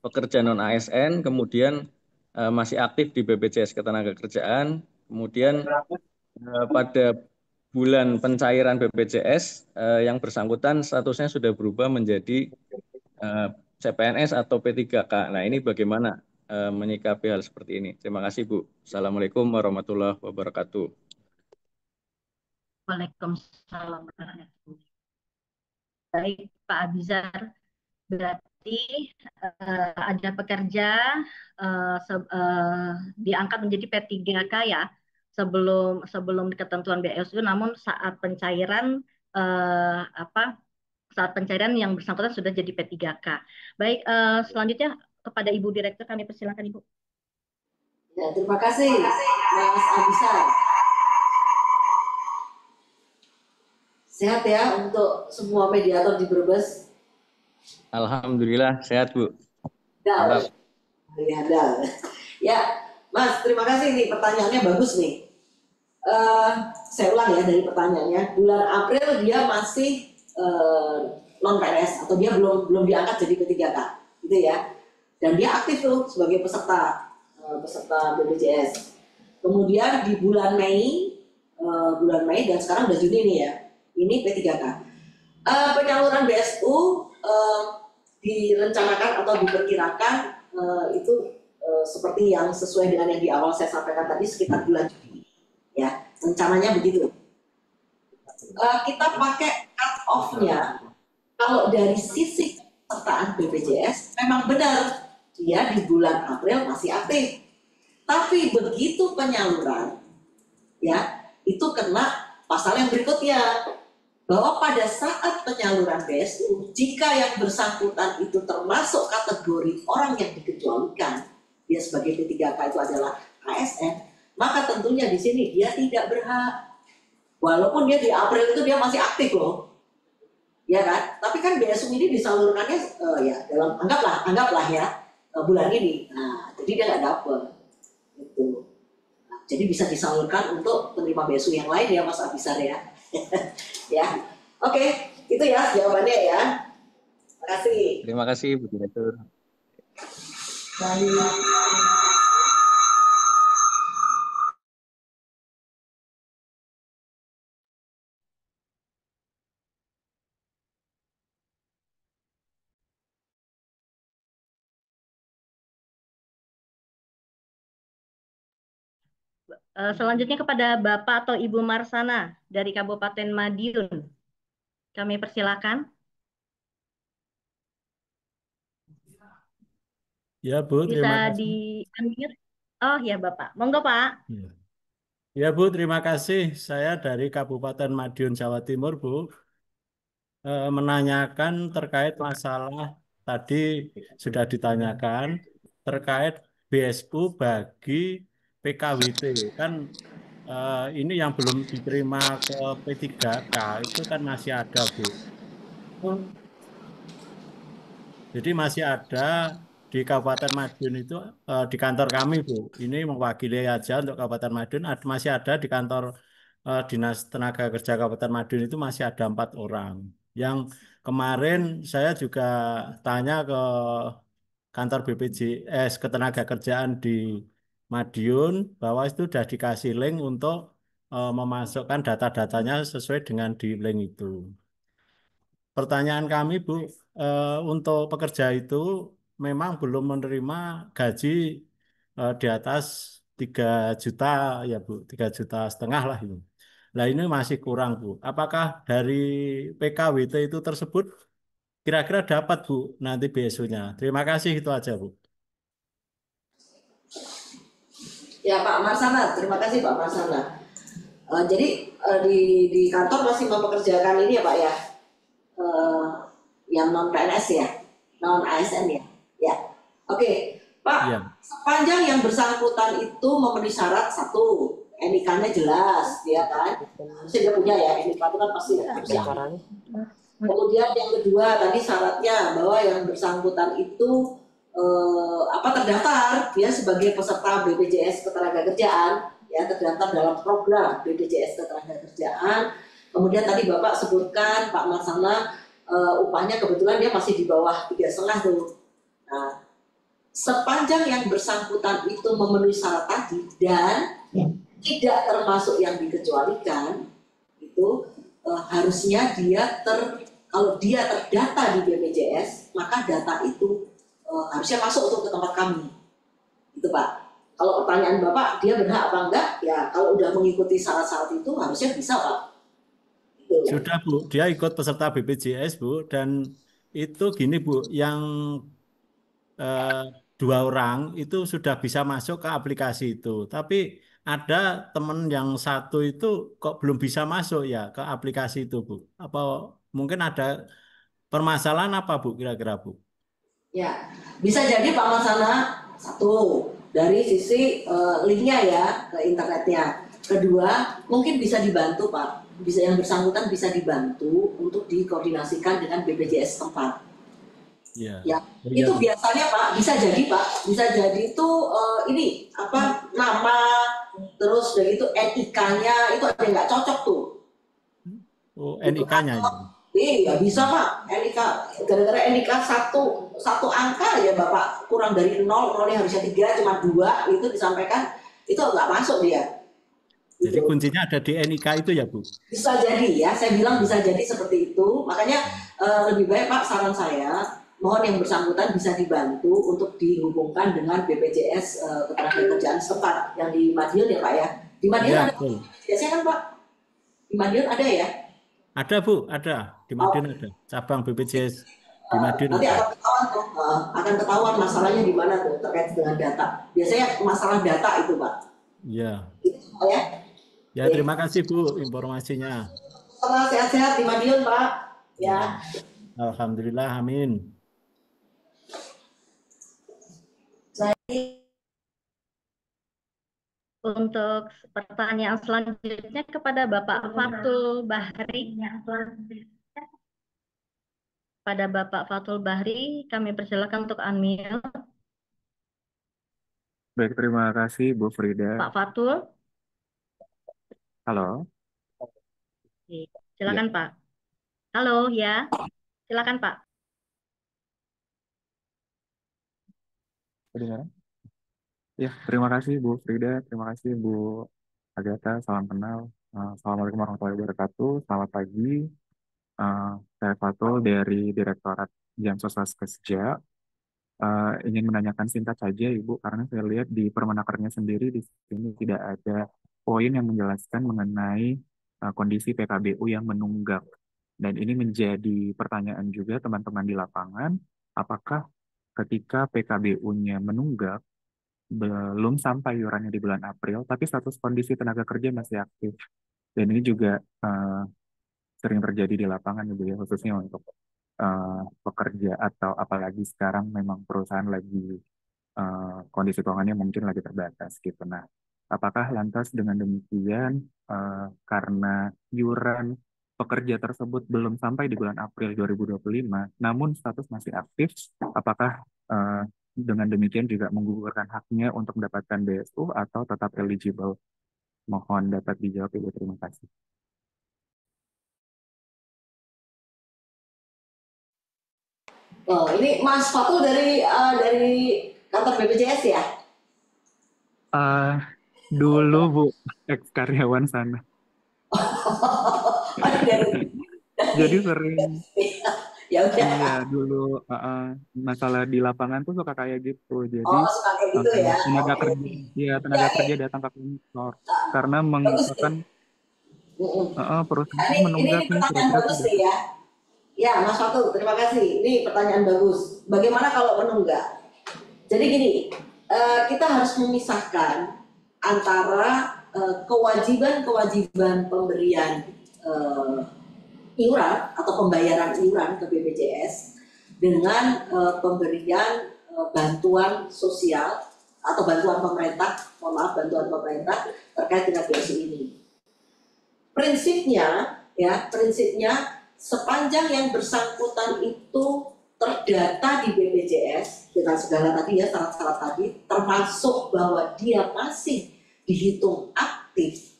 pekerja non ASN, kemudian masih aktif di BPJS Ketenagakerjaan, kemudian pada bulan pencairan BPJS yang bersangkutan statusnya sudah berubah menjadi eh, CPNS atau P3K. Nah, ini bagaimana menyikapi hal seperti ini? Terima kasih, Bu. Assalamualaikum warahmatullahi wabarakatuh. Waalaikumsalam warahmatullahi wabarakatuh. Baik Pak Abizar, berarti ada pekerja diangkat menjadi P3K ya sebelum sebelum ketentuan BSU, namun saat pencairan apa saat pencairan yang bersangkutan sudah jadi P3K. Baik, selanjutnya kepada Ibu Direktur kami persilakan Ibu. Ya, terima kasih Mas Abisar. Sehat ya untuk semua mediator di Brebes. Alhamdulillah sehat, Bu. Dal. Mantap. Ya, Dal. Ya, Mas, terima kasih nih pertanyaannya bagus nih. Saya ulang ya dari pertanyaannya. Bulan April dia masih non PNS atau dia belum diangkat jadi P3K, gitu ya. Dan dia aktif tuh sebagai peserta BPJS. Kemudian di bulan Mei dan sekarang udah Juni nih ya. Ini P3K. Penyaluran BSU direncanakan atau diperkirakan itu seperti yang sesuai dengan yang di awal saya sampaikan tadi sekitar bulan Juni. Ya, rencananya begitu. Kita pakai cut off-nya kalau dari sisi pesertaan BPJS memang benar dia di bulan April masih aktif. Tapi begitu penyaluran ya itu kena pasal yang berikutnya bahwa pada saat penyaluran BSU jika yang bersangkutan itu termasuk kategori orang yang dikecualikan dia sebagai P3K itu adalah ASN, maka tentunya di sini dia tidak berhak walaupun dia di April itu dia masih aktif loh ya kan, tapi kan BSU ini disalurkannya ya dalam anggaplah ya bulan ini, nah jadi dia nggak dapet itu. Jadi bisa disalurkan untuk penerima BSU yang lain ya Mas Abisar ya. Ya. Oke, itu ya jawabannya ya. Terima kasih. Terima kasih, Bu Direktur. Baik. Selanjutnya kepada Bapak atau Ibu Marsana dari Kabupaten Madiun. Kami persilakan. Ya Bu, Bisa terima kasih. di-unmute. Oh ya Bapak, monggo Pak. Ya. Ya Bu, terima kasih. Saya dari Kabupaten Madiun, Jawa Timur, Bu, menanyakan terkait masalah tadi sudah ditanyakan terkait BSU bagi PKWT kan ini yang belum diterima ke P3K itu kan masih ada, Bu. Jadi masih ada di Kabupaten Madiun itu di kantor kami, Bu. Ini mewakili aja untuk Kabupaten Madiun. Masih ada di kantor Dinas Tenaga Kerja Kabupaten Madiun itu masih ada 4 orang. Yang kemarin saya juga tanya ke kantor BPJS Ketenagakerjaan di Madiun bahwa itu sudah dikasih link untuk memasukkan data-datanya sesuai dengan di link itu. Pertanyaan kami, Bu, untuk pekerja itu memang belum menerima gaji di atas 3 juta, ya Bu, 3,5 juta lah ini. Nah ini masih kurang, Bu. Apakah dari PKWT itu tersebut kira-kira dapat, Bu, nanti BSU-nya? Terima kasih, itu aja, Bu. Ya Pak Marsana, terima kasih Pak Marsana. Jadi di kantor masih mempekerjakan ini ya Pak ya, yang non PNS ya, non ASN ya. Ya, oke Pak. Iya. Sepanjang yang bersangkutan itu memenuhi syarat, satu, NIK-nya jelas, ya kan? Harusnya dia punya ya, NIK itu kan pasti harusnya. Kemudian yang kedua tadi syaratnya bahwa yang bersangkutan itu terdaftar dia sebagai peserta BPJS Ketenagakerjaan, ya terdaftar dalam program BPJS Ketenagakerjaan. Kemudian tadi Bapak sebutkan Pak Marsana upahnya kebetulan dia masih di bawah 3,5 tuh. Nah, sepanjang yang bersangkutan itu memenuhi syarat tadi dan tidak termasuk yang dikecualikan, itu harusnya kalau dia terdata di BPJS, maka data itu harusnya masuk untuk ke tempat kami. Itu Pak. Kalau pertanyaan Bapak, dia berhak apa enggak? Ya kalau udah mengikuti syarat-syarat itu harusnya bisa Pak. Gitu. Sudah Bu, dia ikut peserta BPJS Bu, dan itu gini Bu, yang 2 orang itu sudah bisa masuk ke aplikasi itu. Tapi ada teman yang satu itu kok belum bisa masuk ya ke aplikasi itu Bu. Apa mungkin ada permasalahan apa Bu kira-kira Bu? Ya, bisa jadi Pak Marsana, satu dari sisi linknya ya ke internetnya. Kedua, mungkin bisa dibantu Pak. Bisa yang bersangkutan bisa dibantu untuk dikoordinasikan dengan BPJS tempat. Ya. Ya, Oh, itu Bu. biasanya Pak, bisa jadi Pak, bisa jadi itu ini nama, terus dari itu NIK-nya itu ada yang nggak cocok tuh. Oh, NIK-nya ya. Iya bisa Pak, NIK gara-gara NIK satu angka ya Bapak kurang dari 0 harusnya 3 cuma 2 itu disampaikan itu nggak masuk dia. Jadi Gitu. kuncinya ada di NIK itu ya Bu? Bisa jadi ya, saya bilang bisa jadi seperti itu. Makanya lebih baik Pak, saran saya mohon yang bersangkutan bisa dibantu untuk dihubungkan dengan BPJS Ketenagakerjaan setempat yang di Madiun ya Pak ya. Di Madiun Ya, ada BPJS kan Pak? Di Madiun ada ya? ada Bu, ada. Di Madiun ada. Cabang BPJS di Madiun Nanti ada. akan ketahuan masalahnya di mana tuh terkait dengan data. Biasanya masalah data itu Pak. Iya. Itu semua ya. Ya, terima kasih Bu informasinya. Setelah sehat-sehat di Madiun Pak. Ya. Alhamdulillah, amin. Untuk pertanyaan selanjutnya kepada Bapak Fatul Bahri. Pada Bapak Fatul Bahri, kami persilakan untuk unmute. Baik, terima kasih Bu Frida. Pak Fatul. Halo. Silakan Pak. Halo ya, silakan Pak. Kedengaran? Ya, terima kasih Bu Frida, terima kasih Bu Agatha, salam kenal. Assalamualaikum warahmatullahi wabarakatuh. Selamat pagi. Saya Fatul dari Direktorat Jamsosas Kesja. Ingin menanyakan singkat saja Ibu, karena saya lihat di permenakernya sendiri di sini tidak ada poin yang menjelaskan mengenai kondisi PKBU yang menunggak. Dan ini menjadi pertanyaan juga teman-teman di lapangan, apakah ketika PKBU-nya menunggak, belum sampai iurannya di bulan April, tapi status kondisi tenaga kerja masih aktif. Dan ini juga sering terjadi di lapangan, Ibu ya, khususnya untuk pekerja atau apalagi sekarang memang perusahaan lagi kondisi keuangannya mungkin lagi terbatas gitu. Nah, Apakah lantas dengan demikian karena iuran pekerja tersebut belum sampai di bulan April 2025, namun status masih aktif, apakah dengan demikian juga menggugurkan haknya untuk mendapatkan BSU atau tetap eligible? Mohon dapat dijawab, Ibu. Terima kasih. Oh, ini Mas Fatul dari kantor BPJS ya? Dulu Bu, ex karyawan sana. Jadi sering, Ya udah. iya dulu masalah di lapangan tuh suka kayak gitu. Jadi Oh, suka kayak gitu ya. tenaga Oke, kerja, oke. ya Ya, tenaga kerja datang ke kantor karena bagus nih. mengusahakan perusahaan itu Ini menunggak nih pertanyaan kira-kira bagus sudah. nih ya. Ya, Mas Fatul, terima kasih. Ini pertanyaan bagus. Bagaimana kalau menunggak? Jadi gini, kita harus memisahkan antara kewajiban-kewajiban pemberian iuran atau pembayaran iuran ke BPJS dengan pemberian bantuan sosial atau bantuan pemerintah, bantuan pemerintah terkait dengan BSU ini. Prinsipnya sepanjang yang bersangkutan itu terdata di BPJS dengan segala tadi ya syarat-syarat tadi, termasuk bahwa dia masih dihitung aktif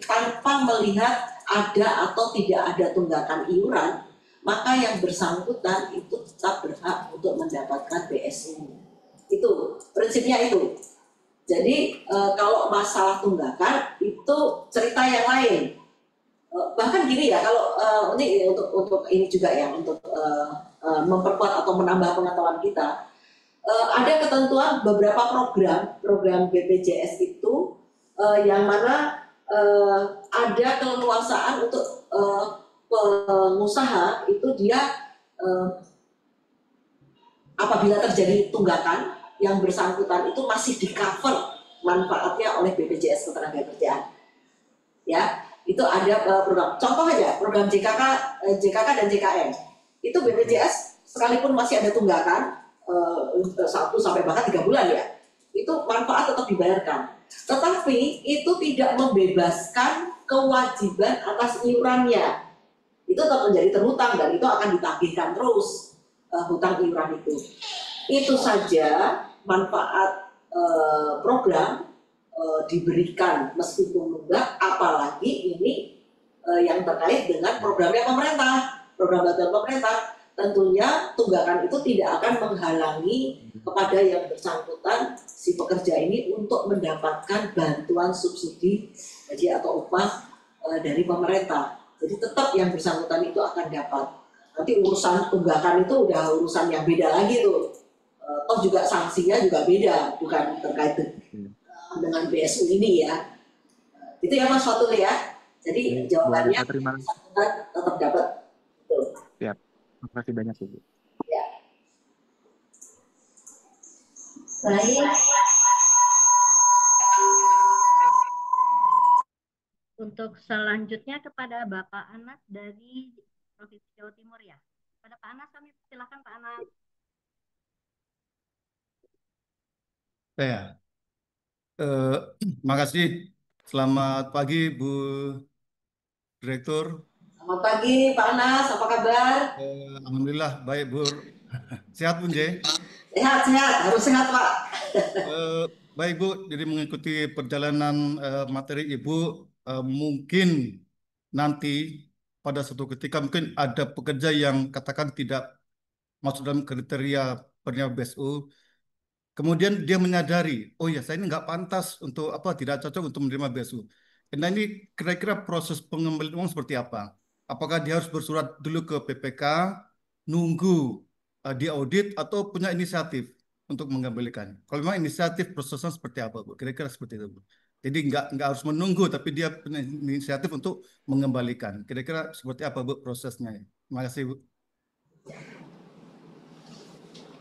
tanpa melihat ada atau tidak ada tunggakan iuran, maka yang bersangkutan itu tetap berhak untuk mendapatkan BSU. Itu prinsipnya itu. Jadi kalau masalah tunggakan itu cerita yang lain. Bahkan gini ya, kalau ini untuk ini juga ya, untuk memperkuat atau menambah pengetahuan kita, ada ketentuan beberapa program BPJS itu yang mana ada keleluasaan untuk pengusaha itu dia apabila terjadi tunggakan yang bersangkutan itu masih di cover manfaatnya oleh BPJS Ketenagakerjaan. Ya, itu ada program. Contoh aja program JKK dan JKN. Itu BPJS sekalipun masih ada tunggakan 1 sampai bahkan 3 bulan ya, itu manfaat tetap dibayarkan. Tetapi itu tidak membebaskan kewajiban atas iurannya. Itu tetap menjadi terhutang dan itu akan ditagihkan terus hutang iuran itu. Itu saja manfaat program diberikan meskipun enggak, apalagi ini yang terkait dengan programnya pemerintah, program bantuan pemerintah. Tentunya tunggakan itu tidak akan menghalangi kepada yang bersangkutan si pekerja ini untuk mendapatkan bantuan subsidi gaji atau upah dari pemerintah. Jadi tetap yang bersangkutan itu akan dapat. Nanti urusan tunggakan itu udah urusan yang beda lagi tuh. Toh juga sanksinya juga beda, bukan terkait dengan BSU ini ya. Itu ya Mas Fatul ya. Jadi jawabannya tetap dapat. Ya, terima kasih banyak Ibu. Ya. Baik. Untuk selanjutnya kepada Bapak Anas dari Provinsi Jawa Timur ya. Pada Pak Anas kami silakan Pak Anas. Makasih. Selamat pagi Bu Direktur. Selamat pagi Pak Anas, apa kabar? Alhamdulillah baik Bu. Sehat Bun J? Sehat, harus sehat Pak. Baik Bu, jadi mengikuti perjalanan materi Ibu, mungkin nanti pada suatu ketika mungkin ada pekerja yang katakan tidak masuk dalam kriteria penerima BSU, kemudian dia menyadari, oh ya saya ini nggak pantas untuk tidak cocok untuk menerima BSU. Nah ini kira-kira proses pengembalian uang seperti apa? Apakah dia harus bersurat dulu ke PPK, nunggu diaudit atau punya inisiatif untuk mengembalikan? Kalau memang inisiatif prosesnya seperti apa Bu? Kira-kira seperti itu Bu. Jadi nggak harus menunggu, tapi dia punya inisiatif untuk mengembalikan. Kira-kira seperti apa Bu prosesnya? Terima kasih Bu.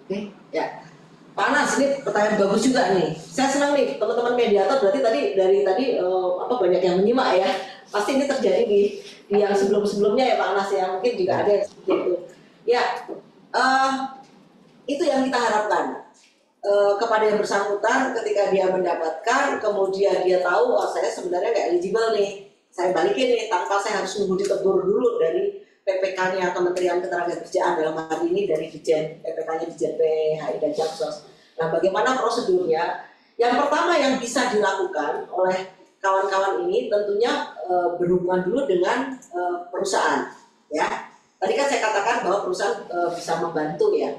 Oke, ya. Panas, ini pertanyaan bagus juga nih. Saya senang nih teman-teman mediator, berarti dari tadi banyak yang menyimak ya. Pasti ini terjadi di yang sebelum-sebelumnya ya Pak Anas ya. Mungkin juga ada yang seperti itu. Ya, itu yang kita harapkan. kepada yang bersangkutan ketika dia mendapatkan, kemudian dia tahu, oh saya sebenarnya nggak eligible nih, saya balikin nih tanpa saya harus nunggu ditegur dulu dari PPK-nya Kementerian Ketenagakerjaan, dalam hal ini dari Dijen PPK-nya Dijen PHI dan Jaksos. Nah, bagaimana prosedurnya? Yang pertama yang bisa dilakukan oleh kawan-kawan ini tentunya berhubungan dulu dengan perusahaan, ya. Tadi kan saya katakan bahwa perusahaan bisa membantu, ya,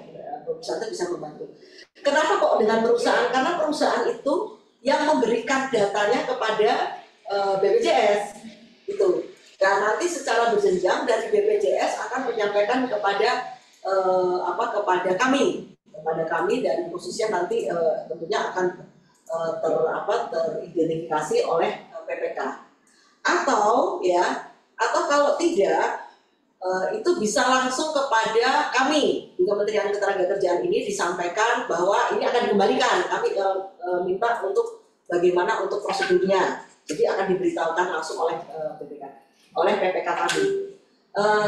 perusahaan itu bisa membantu. Kenapa kok dengan perusahaan? Karena perusahaan itu yang memberikan datanya kepada BPJS, gitu. Dan nanti secara berjenjang dari BPJS akan menyampaikan kepada kepada kami, dan khususnya nanti tentunya akan teridentifikasi oleh PPK. Atau kalau tidak, itu bisa langsung kepada kami di Kementerian Ketenagakerjaan ini disampaikan bahwa ini akan dikembalikan. Kami minta untuk bagaimana untuk prosedurnya. Jadi akan diberitahukan langsung oleh PPK kami.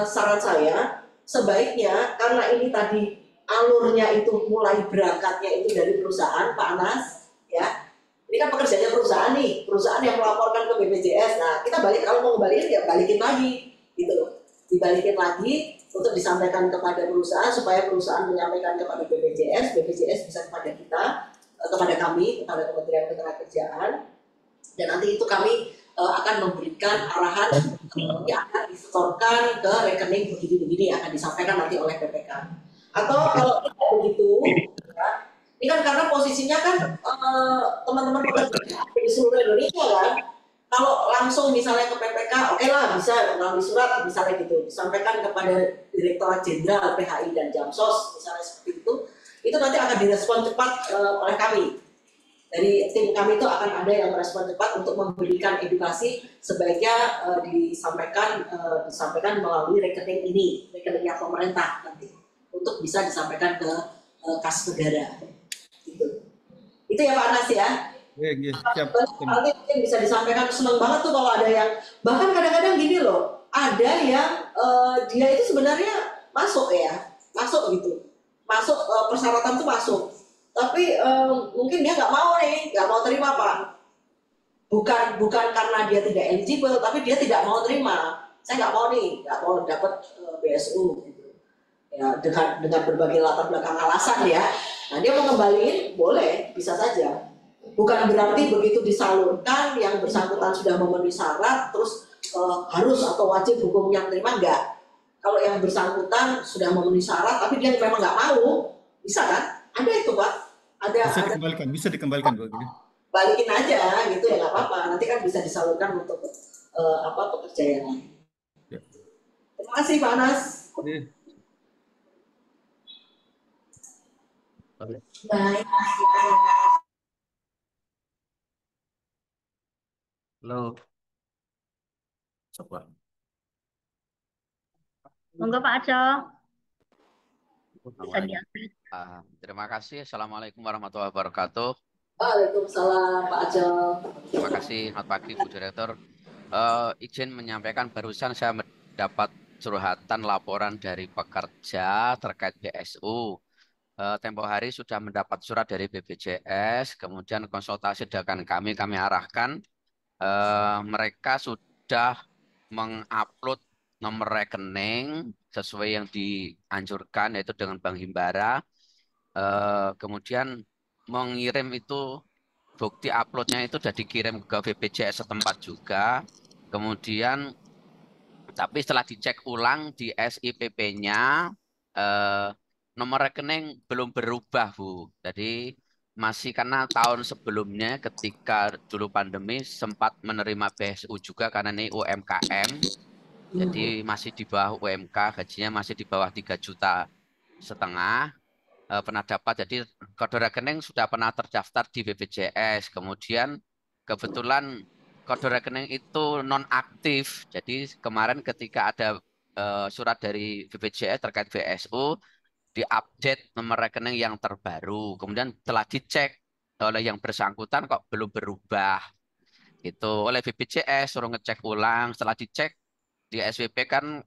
Saran saya sebaiknya, karena ini tadi alurnya itu mulai berangkatnya itu dari perusahaan, Pak Anas, ya. Ini kan pekerjaannya perusahaan nih, perusahaan yang melaporkan ke BPJS. Nah, kita kalau mau kembaliin ya balikin lagi, gitu loh. Dibalikin lagi untuk disampaikan kepada perusahaan supaya perusahaan menyampaikan kepada BPJS bisa kepada kita, kepada kami, kepada Kementerian Ketenagakerjaan, dan nanti itu kami akan memberikan arahan yang akan disetorkan ke rekening begini-begini, akan disampaikan nanti oleh PPK. Atau kalau tidak begitu, ya, ini kan karena posisinya kan teman-teman pekerja di seluruh Indonesia kan. Kalau langsung misalnya ke PPK, oke lah, bisa melalui surat misalnya gitu, disampaikan kepada Direktorat Jenderal PHI dan Jamsos misalnya seperti itu nanti akan direspon cepat oleh kami. Dari tim kami itu akan ada yang merespon cepat untuk memberikan edukasi, sebaiknya disampaikan melalui rekening ini, rekeningnya pemerintah nanti, untuk bisa disampaikan ke kas negara. Gitu. Itu ya Pak Anas ya. Siap. Nanti mungkin bisa disampaikan. Senang banget tuh kalau ada yang, bahkan kadang-kadang gini loh, ada yang dia itu sebenarnya masuk gitu, persyaratan tuh masuk, tapi mungkin dia nggak mau terima Pak, bukan karena dia tidak eligible, tapi dia tidak mau terima. Saya nggak mau dapat BSU gitu. Ya, dengan berbagai latar belakang alasan ya. Nah, dia mau kembaliin boleh, bisa saja. Bukan berarti begitu disalurkan yang bersangkutan sudah memenuhi syarat terus harus atau wajib hukum yang terima, enggak. Kalau yang bersangkutan sudah memenuhi syarat tapi dia memang nggak mau, bisa kan? Ada itu Pak. Bisa dikembalikan Bu. Balikin aja gitu ya, nggak apa-apa. Nanti kan bisa disalurkan untuk pekerja yang lain. Ya. Terima kasih Pak Anas. Baik. Halo. Coba. Monggo Pak Acel. Terima kasih. Assalamualaikum warahmatullahi wabarakatuh. Waalaikumsalam Pak Acel. Terima kasih. Selamat pagi Bu Direktur. Izin menyampaikan, barusan saya mendapat curhatan laporan dari pekerja terkait BSU. Tempo hari sudah mendapat surat dari BPJS, kemudian konsultasi dengan kami arahkan. Mereka sudah mengupload nomor rekening sesuai yang dianjurkan, yaitu dengan Bank Himbara. Kemudian mengirim itu, bukti uploadnya itu sudah dikirim ke BPJS setempat juga. Kemudian tapi setelah dicek ulang di SIPP-nya, nomor rekening belum berubah Bu. Jadi masih, karena tahun sebelumnya ketika dulu pandemi sempat menerima BSU juga karena ini UMKM. Jadi masih di bawah UMK, gajinya masih di bawah 3,5 juta pernah dapat. Jadi kode rekening sudah pernah terdaftar di BPJS. Kemudian kebetulan kode rekening itu nonaktif. Jadi kemarin ketika ada surat dari BPJS terkait BSU, diupdate nomor rekening yang terbaru. Kemudian telah dicek oleh yang bersangkutan kok belum berubah. Itu oleh BPJS suruh ngecek ulang. Setelah dicek di SWP kan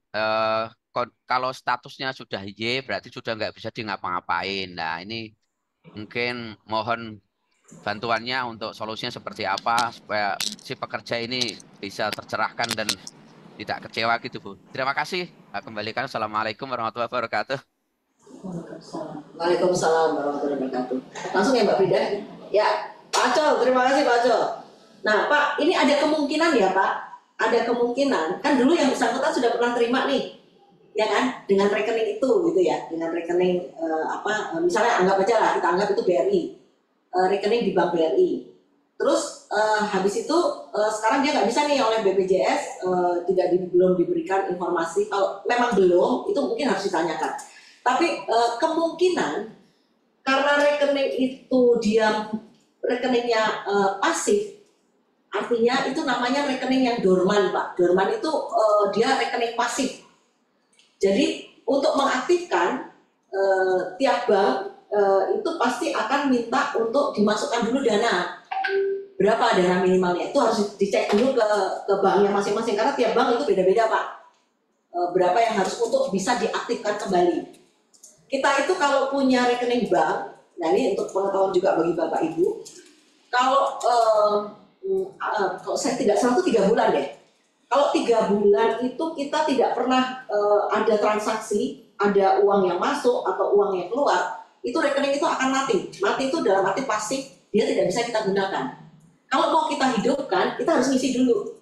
kalau statusnya sudah Y berarti sudah nggak bisa di ngapa-ngapain. Nah ini Mungkin mohon bantuannya untuk solusinya seperti apa supaya si pekerja ini bisa tercerahkan dan tidak kecewa gitu, Bu. Terima kasih. Saya kembalikan. Assalamualaikum warahmatullahi wabarakatuh. Waalaikumsalam warahmatullahi wabarakatuh. Langsung ya Mbak Frida. Ya, Pak Acol, terima kasih Pak Acol. Nah Pak, ini ada kemungkinan ya Pak, ada kemungkinan, kan dulu yang bersangkutan sudah pernah terima nih, ya kan, dengan rekening itu gitu ya, dengan rekening misalnya anggap aja lah, kita anggap itu BRI, rekening di Bank BRI. Terus habis itu sekarang dia nggak bisa nih oleh BPJS, belum diberikan informasi. Kalau memang belum, itu mungkin harus ditanyakan. Tapi kemungkinan karena rekening itu dia rekeningnya pasif, artinya itu namanya rekening yang dorman Pak. Dorman itu dia rekening pasif. Jadi untuk mengaktifkan tiap bank itu pasti akan minta untuk dimasukkan dulu dana. Berapa dana minimalnya itu harus dicek dulu ke banknya masing-masing karena tiap bank itu beda-beda Pak. Berapa yang harus untuk bisa diaktifkan kembali. Kita itu kalau punya rekening bank, nah ini untuk pengetahuan juga bagi Bapak Ibu, kalau saya tidak salah itu 3 bulan deh. Kalau 3 bulan itu kita tidak pernah ada transaksi, ada uang yang masuk atau uang yang keluar, itu rekening itu akan mati. Mati itu dalam arti pasif, dia tidak bisa kita gunakan. Kalau mau kita hidupkan, kita harus ngisi dulu.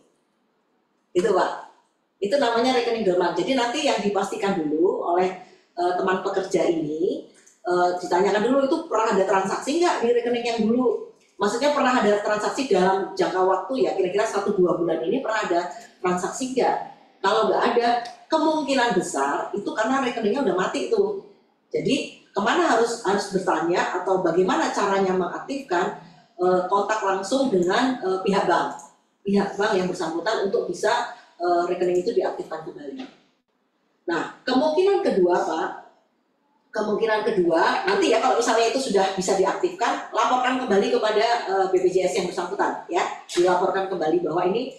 Itu Pak. Itu namanya rekening dorman. Jadi nanti yang dipastikan dulu oleh teman pekerja ini, ditanyakan dulu itu pernah ada transaksi nggak di rekening yang dulu. Maksudnya pernah ada transaksi dalam jangka waktu ya, kira-kira 1-2 bulan ini pernah ada transaksi nggak? Kalau nggak ada, kemungkinan besar itu karena rekeningnya udah mati itu. Jadi kemana harus bertanya atau bagaimana caranya mengaktifkan, kontak langsung dengan pihak bank yang bersangkutan untuk bisa rekening itu diaktifkan kembali. Nah, kemungkinan kedua Pak, nanti ya kalau misalnya itu sudah bisa diaktifkan, laporkan kembali kepada BPJS yang bersangkutan ya, dilaporkan kembali bahwa ini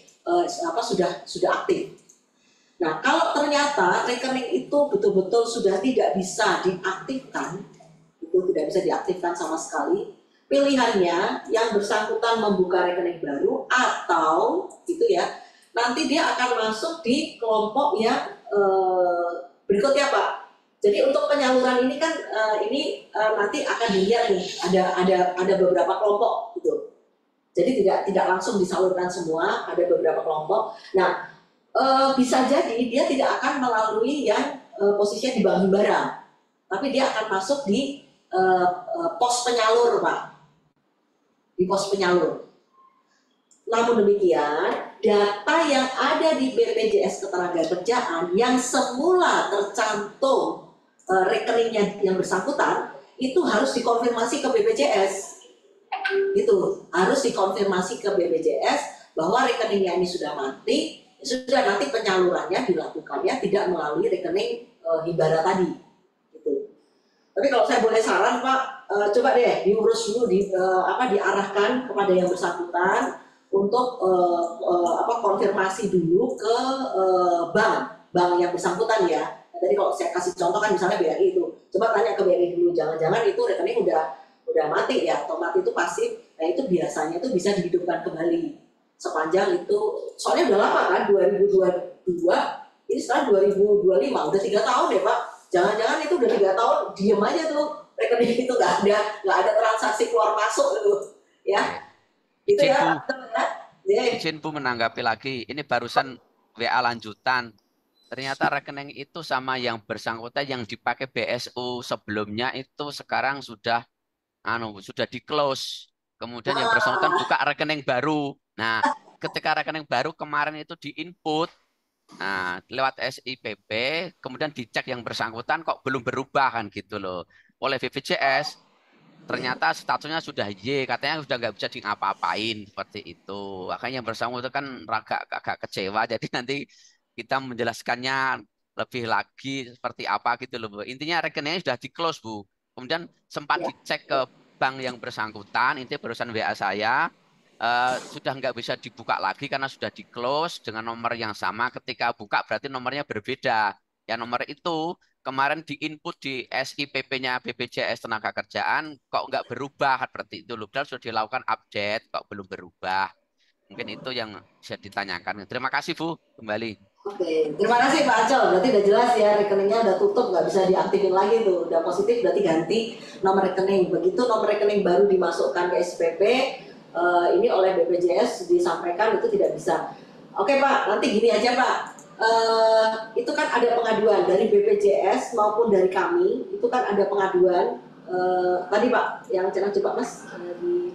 sudah aktif. Nah, kalau ternyata rekening itu betul-betul sudah tidak bisa diaktifkan, itu tidak bisa diaktifkan sama sekali, pilihannya yang bersangkutan membuka rekening baru atau gitu ya, nanti dia akan masuk di kelompok yang berikutnya Pak. Jadi untuk penyaluran ini kan nanti akan dilihat nih ada beberapa kelompok gitu. Jadi tidak langsung disalurkan semua, ada beberapa kelompok. Nah, bisa jadi dia tidak akan melalui yang posisinya di bank himbara, tapi dia akan masuk di pos penyalur Pak, di pos penyalur. Namun demikian, data yang ada di BPJS Ketenagakerjaan yang semula tercantum rekeningnya yang bersangkutan itu harus dikonfirmasi ke BPJS. Itu harus dikonfirmasi ke BPJS bahwa rekeningnya ini sudah mati, sudah nanti penyalurannya dilakukannya tidak melalui rekening himbara tadi. Gitu. Tapi kalau saya boleh saran Pak, coba deh diurus dulu diarahkan kepada yang bersangkutan untuk konfirmasi dulu ke bank yang bersangkutan ya. Nah, tadi kalau saya kasih contoh kan misalnya BRI itu, coba tanya ke BRI dulu, jangan-jangan itu rekening udah mati ya, atau mati itu pasif. Nah itu biasanya itu bisa dihidupkan kembali sepanjang itu, soalnya udah lama kan 2022, ini sekarang 2025, udah 3 tahun ya Pak. Jangan-jangan itu udah 3 tahun diem aja tuh rekening itu nggak ada transaksi keluar masuk itu ya. Itu ya. Izin Bu menanggapi lagi. Ini barusan WA lanjutan. Ternyata rekening itu sama yang bersangkutan yang dipakai BSU sebelumnya itu sekarang sudah di close. Kemudian yang bersangkutan buka rekening baru. Nah, ketika rekening baru kemarin itu di input, nah lewat SIPP, kemudian dicek yang bersangkutan kok belum berubah kan gitu loh. Oleh BPJS, ternyata statusnya sudah Y, katanya sudah nggak bisa diapa-apain seperti itu. Makanya yang bersangkutan kan agak kecewa. Jadi nanti kita menjelaskannya lebih lagi seperti apa gitu loh Bu. Intinya rekeningnya sudah di close Bu. Kemudian sempat dicek ke bank yang bersangkutan, intinya barusan WA saya, sudah nggak bisa dibuka lagi karena sudah di close dengan nomor yang sama. Ketika buka berarti nomornya berbeda. Ya nomor itu kemarin di input di SIPP-nya BPJS Tenagakerjaan kok nggak berubah seperti itu loh. Padahal sudah dilakukan update kok belum berubah. Mungkin itu yang bisa ditanyakan. Terima kasih Bu, kembali. Oke, terima kasih Pak Acol. Berarti udah jelas ya, rekeningnya udah tutup, nggak bisa diaktifin lagi tuh. Udah positif berarti ganti nomor rekening. Begitu nomor rekening baru dimasukkan ke SPP, ini oleh BPJS disampaikan itu tidak bisa. Oke Pak, nanti gini aja Pak. Itu kan ada pengaduan dari BPJS maupun dari kami. Itu kan ada pengaduan. Tadi Pak, yang coba Mas,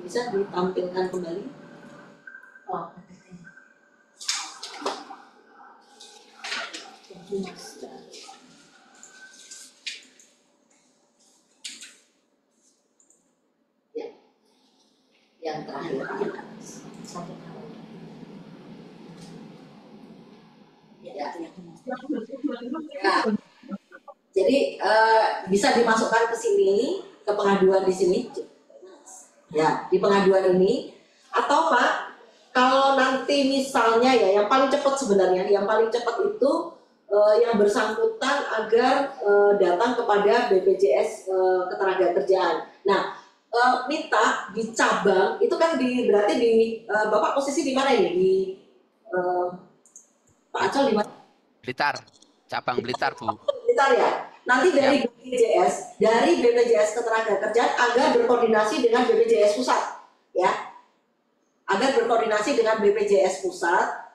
bisa ditampilkan kembali. Oh. Ya, yang terakhir satu tahun. Ya. Jadi bisa dimasukkan ke sini, ke pengaduan di sini. Ya, di pengaduan ini. Atau Pak, kalau nanti misalnya ya, yang paling cepat sebenarnya, yang paling cepat itu yang bersangkutan agar datang kepada BPJS Ketenagakerjaan. Nah, minta di cabang itu kan berarti di Bapak posisi di mana ini? Di Pak Acol di mana? Blitar, cabang Blitar Bu. Blitar ya. Nanti dari BPJS Ketenagakerjaan agar berkoordinasi dengan BPJS Pusat, ya. Agar berkoordinasi dengan BPJS Pusat.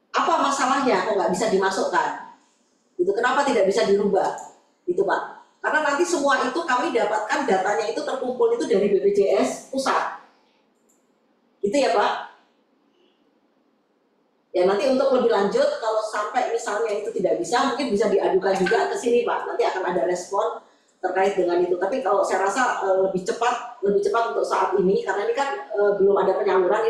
Apa masalahnya kok nggak bisa dimasukkan? Itu kenapa tidak bisa dirubah? Itu Pak. Karena nanti semua itu kami dapatkan datanya itu terkumpul itu dari BPJS Pusat. Itu ya Pak. Ya nanti untuk lebih lanjut kalau sampai misalnya itu tidak bisa, mungkin bisa diadukan juga ke sini Pak. Nanti akan ada respon terkait dengan itu. Tapi kalau saya rasa lebih cepat untuk saat ini karena ini kan belum ada penyaluran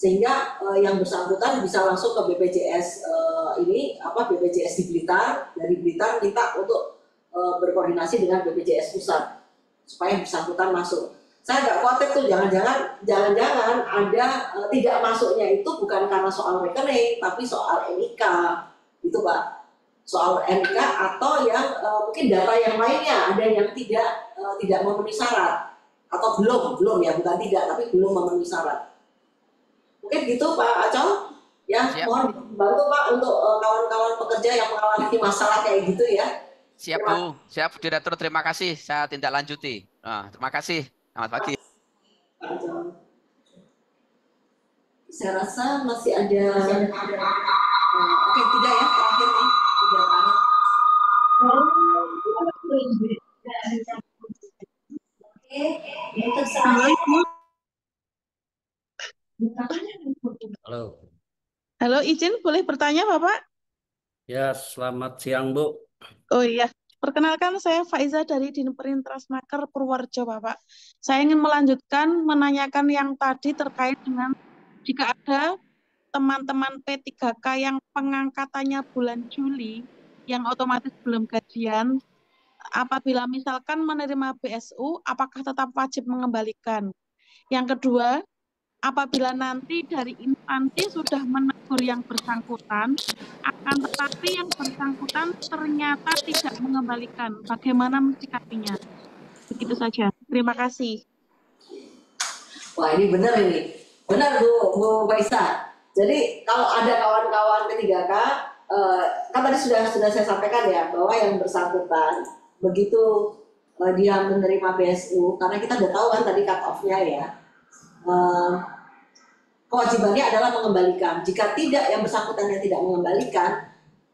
sehingga yang bersangkutan bisa langsung ke BPJS BPJS di Blitar, dari Blitar minta untuk berkoordinasi dengan BPJS Pusat supaya bersangkutan masuk. Saya nggak khawatir tuh jangan-jangan ada tidak masuknya itu bukan karena soal rekening tapi soal NIK gitu Pak, soal NIK atau yang mungkin data yang lainnya ada yang tidak memenuhi syarat atau belum ya, bukan tidak tapi belum memenuhi syarat. Mungkin gitu Pak Acol, ya. Siap. Mohon bantu Pak untuk kawan-kawan pekerja yang mengalami masalah kayak gitu ya. Siap Bu, siap Direktur, terima kasih. Saya tindak lanjuti. Terima kasih. Selamat pagi. Pak Acol. Saya rasa masih ada. Oke, 3 ya terakhir nih, 3 terakhir. Oke, untuk selanjutnya. Halo. Halo, izin boleh bertanya Bapak? Ya, selamat siang Bu. Oh iya, perkenalkan saya Faiza dari Dinperin Trasmaker Purworejo Bapak. Saya ingin melanjutkan menanyakan yang tadi terkait dengan jika ada teman-teman P3K yang pengangkatannya bulan Juli, yang otomatis belum gajian, apabila misalkan menerima BSU, apakah tetap wajib mengembalikan? Yang kedua, apabila nanti dari instansi sudah menegur yang bersangkutan, akan tetapi yang bersangkutan ternyata tidak mengembalikan, bagaimana mensikapinya? Begitu saja. Terima kasih. Wah ini benar Bu Faisa. Jadi kalau ada kawan-kawan P3K, kan tadi sudah saya sampaikan ya bahwa yang bersangkutan begitu dia menerima BSU, karena kita udah tahu kan tadi cut off-nya ya. Kewajibannya adalah mengembalikan. Jika tidak, yang bersangkutan yang tidak mengembalikan,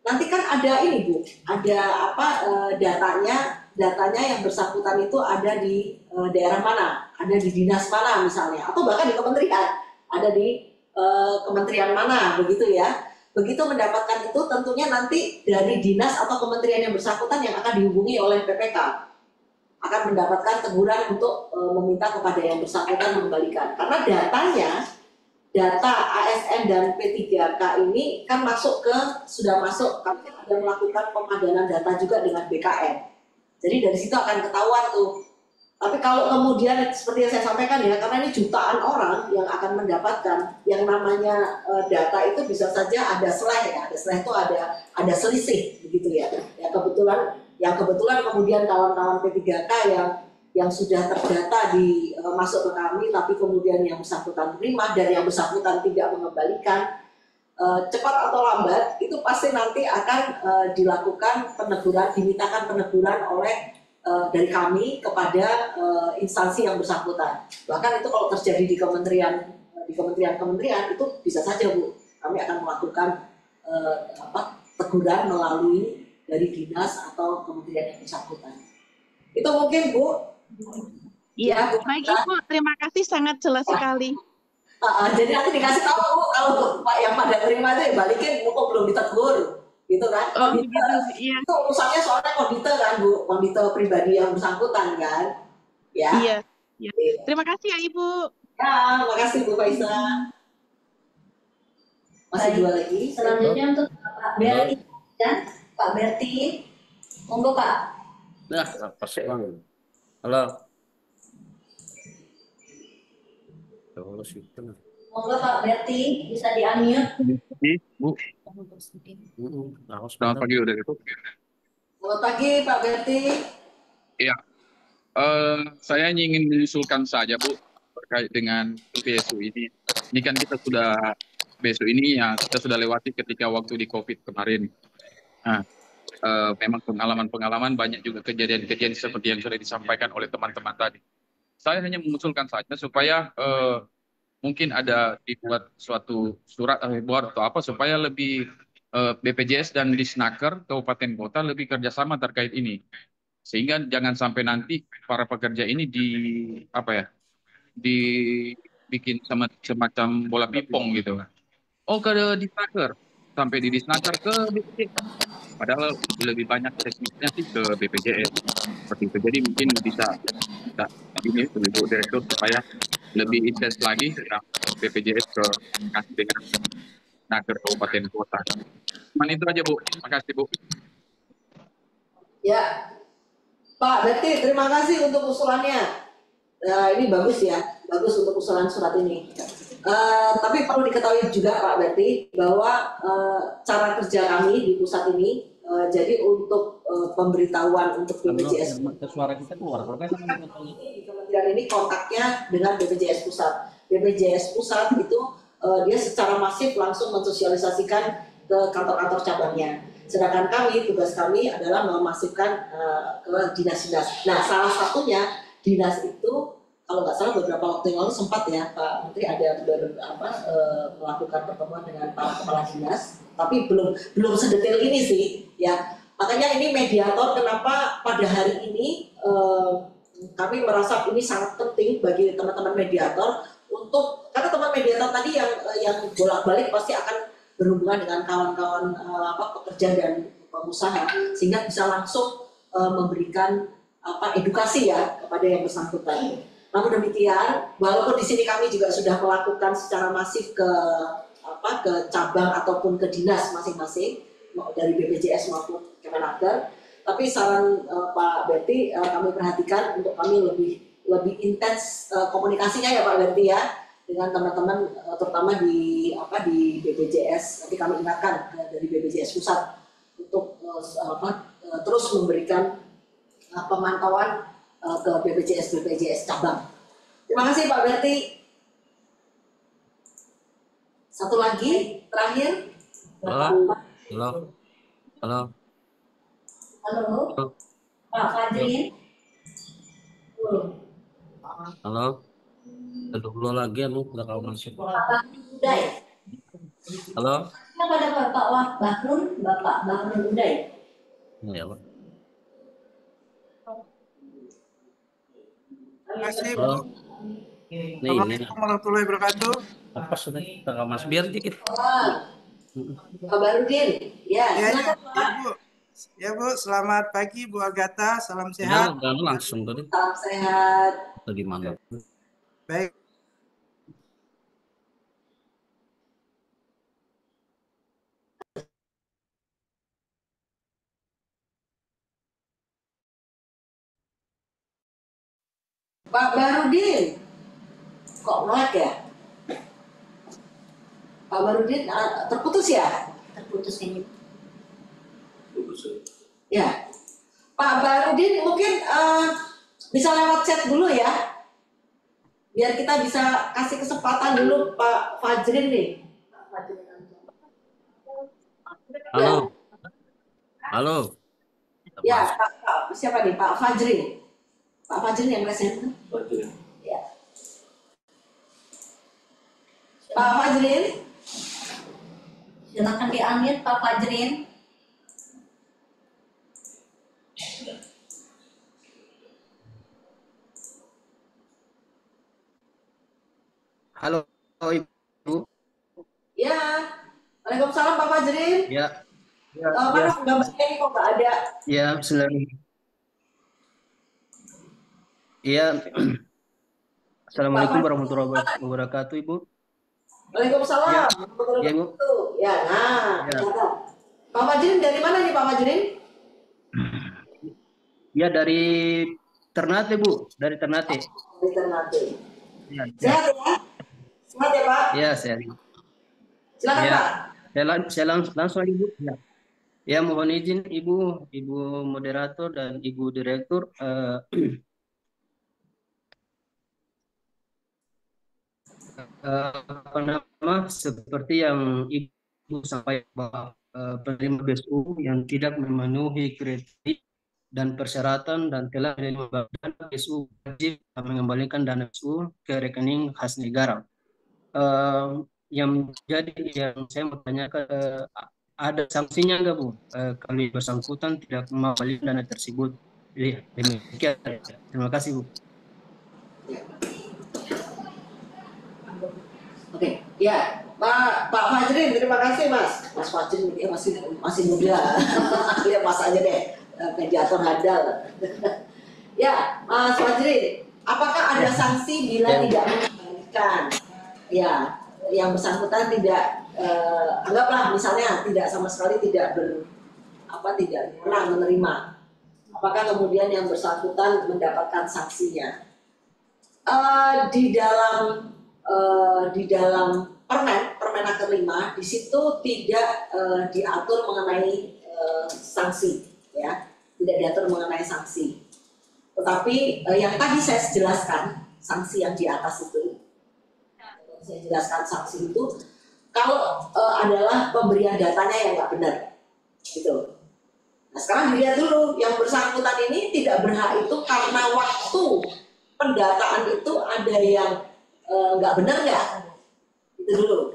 nanti kan ada ini Bu, ada datanya yang bersangkutan itu ada di daerah mana, ada di dinas mana misalnya, atau bahkan di kementerian, ada di kementerian mana begitu ya. Begitu mendapatkan itu tentunya nanti dari dinas atau kementerian yang bersangkutan yang akan dihubungi oleh PPK akan mendapatkan teguran untuk meminta kepada yang bersangkutan mengembalikan. Karena data ASN dan P3K ini kan sudah masuk, kami sudah melakukan pemadanan data juga dengan BKN. Jadi dari situ akan ketahuan tuh Tapi kalau kemudian seperti yang saya sampaikan ya, karena ini jutaan orang yang akan mendapatkan yang namanya data itu bisa saja ada seleh ya, ada seleh itu ada selisih begitu ya. Ya kebetulan kemudian kawan-kawan P3K yang sudah terdata di masuk ke kami, tapi kemudian yang bersangkutan terima dan yang bersangkutan tidak mengembalikan, cepat atau lambat itu pasti nanti akan dilakukan peneguran, dimintakan peneguran oleh dari kami kepada instansi yang bersangkutan. Bahkan itu kalau terjadi di kementerian itu bisa saja Bu, kami akan melakukan teguran melalui dari dinas atau kementerian yang bersangkutan. Itu mungkin Bu. Iya, Ya, baik Ibu, terima kasih sangat jelas sekali. Jadi nanti dikasih tahu Bu, kalau Pak yang pada terima itu balikin, kok belum ditegur, gitu kan? Oh begitu, iya. Itu urusannya soalnya kondite kan Bu, kondite pribadi yang bersangkutan kan? Ya. Iya. Ya. Terima kasih ya Ibu. Ya, makasih Bu Faiza. Masih dua lagi. Selanjutnya untuk Pak Berti dan Pak Berti, monggo Pak. Nah, pasti bang. Halo. Monggo Pak Berti, bisa di-unmute. Bu. Selamat pagi udah gitu. Selamat pagi Pak Berti. Iya. Saya ingin menyusulkan saja Bu terkait dengan BSU ini. Ini kan kita sudah BSU ini ya kita sudah lewati ketika waktu di COVID kemarin. Nah, memang pengalaman-pengalaman banyak juga kejadian-kejadian seperti yang sudah disampaikan oleh teman-teman tadi. Saya hanya mengusulkan saja supaya mungkin ada dibuat suatu surat buat atau apa supaya lebih BPJS dan Disnaker kabupaten kota lebih kerjasama terkait ini. Sehingga jangan sampai nanti para pekerja ini dibikin semacam bola pingpong gitu. Oh ke Disnaker, sampai di Disnaker ke BPJS. Padahal lebih banyak teknisnya sih ke BPJS. Seperti itu. Jadi mungkin bisa ini Ibu Direktur supaya lebih intens lagi BPJS ke dengan Naker Kabupaten Kota. Cuman itu aja Bu. Makasih Bu. Ya, Pak Berti, terima kasih untuk usulannya. Ini bagus ya, bagus untuk usulan surat ini. Tapi perlu diketahui juga Pak Berti bahwa cara kerja kami di pusat ini, jadi untuk pemberitahuan untuk BPJS. Suara kita keluar. Di kementerian ini kontaknya dengan BPJS pusat. BPJS pusat itu dia secara masif langsung mensosialisasikan ke kantor-kantor cabangnya. Sedangkan kami, tugas kami adalah memasifkan ke dinas-dinas. Nah, salah satunya dinas itu, kalau nggak salah beberapa waktu yang lalu sempat ya Pak Menteri ada melakukan pertemuan dengan para kepala dinas, tapi belum sedetail ini sih, ya. Makanya ini mediator, kenapa pada hari ini kami merasa ini sangat penting bagi teman-teman mediator untuk, karena teman mediator tadi yang bolak-balik pasti akan berhubungan dengan kawan-kawan pekerja dan pengusaha, sehingga bisa langsung memberikan edukasi ya kepada yang bersangkutan. Namun demikian, walaupun di sini kami juga sudah melakukan secara masif ke cabang ataupun ke dinas masing-masing dari BPJS maupun Kemenaker, tapi saran Pak Berti kami perhatikan untuk kami lebih intens komunikasinya ya Pak Berti ya, dengan teman-teman terutama di BPJS. Nanti kami ingatkan dari BPJS pusat untuk terus memberikan pemantauan ke BPJS cabang. Terima kasih Pak Berti. Satu lagi terakhir. Halo. Pak Fadrin. Halo. Dulu lagi ya, udah kalau masuk. Uday. Halo. Kepada Bapak Bahrun Uday. Ya, Pak. Terima kasih Bu. Halo. Assalamualaikum warahmatullahi wabarakatuh. Apa sudah kalau Mas biar dikit. Pak Barudin, ya. Bu. Ya Bu, selamat pagi Bu Agatha, salam sehat. Ya, langsung tadi. Salam sehat. Bagaimana? Baik. Pak Barudin, kok ngelak ya? Pak Barudin terputus ya? Terputus ini. Ya, Pak Barudin mungkin bisa lewat chat dulu ya, biar kita bisa kasih kesempatan dulu Pak Fajrin nih. Halo. Halo. Ya, Pak, siapa nih? Pak Fajrin. Pak Fajrin yang presenter. Ya. Pak Fajrin. Silakan di-unmute Pak Fajrin. Halo Ibu. Ya, Waalaikumsalam Pak Fajrin. Ya. Ya, Mana gambarnya ini kok nggak ada? ya, Bismillahirrahmanirrahim. Iya. Assalamualaikum warahmatullahi wabarakatuh, Ibu. Waalaikumsalam. Ya, ya Ibu. Ya, nah, Ya. Pak Fajrin dari mana nih Pak Fajrin? Ya, dari Ternate, Bu. Dari Ternate. Dari Ternate. Ya, Sehat ya? Sehat ya Pak? ya, saya. Silakan Ya, Pak. saya langsung aja, Bu. Ya. Ya, mohon izin Ibu moderator dan Ibu direktur. Seperti yang Ibu sampaikan bahwa penerima BSU yang tidak memenuhi kriteria dan persyaratan dan telah menerima dana BSU wajib mengembalikan dana BSU ke rekening khas negara. Yang jadi yang saya mau tanyakan, ada sanksinya nggak Bu kalau bersangkutan tidak mengembalikan dana tersebut? Demikian. Terima kasih Bu. Oke, ya Pak Fajrin, terima kasih Mas. Mas Fajrin dia masih muda. Lihat Mas aja deh, mediator handal. Ya, Mas Fajrin, apakah ada sanksi bila tidak mengembalikan? Ya, yang bersangkutan tidak, anggaplah misalnya tidak sama sekali tidak pernah menerima. Apakah kemudian yang bersangkutan mendapatkan sanksinya? Di dalam Permenaker 5 di situ tidak diatur mengenai sanksi, ya, tidak diatur mengenai sanksi. Tetapi yang tadi saya jelaskan sanksi yang di atas itu, saya jelaskan sanksi itu kalau adalah pemberian datanya yang nggak benar, gitu. Nah sekarang dilihat dulu yang bersangkutan ini tidak berhak itu karena waktu pendataan itu ada yang nggak benar nggak, itu dulu.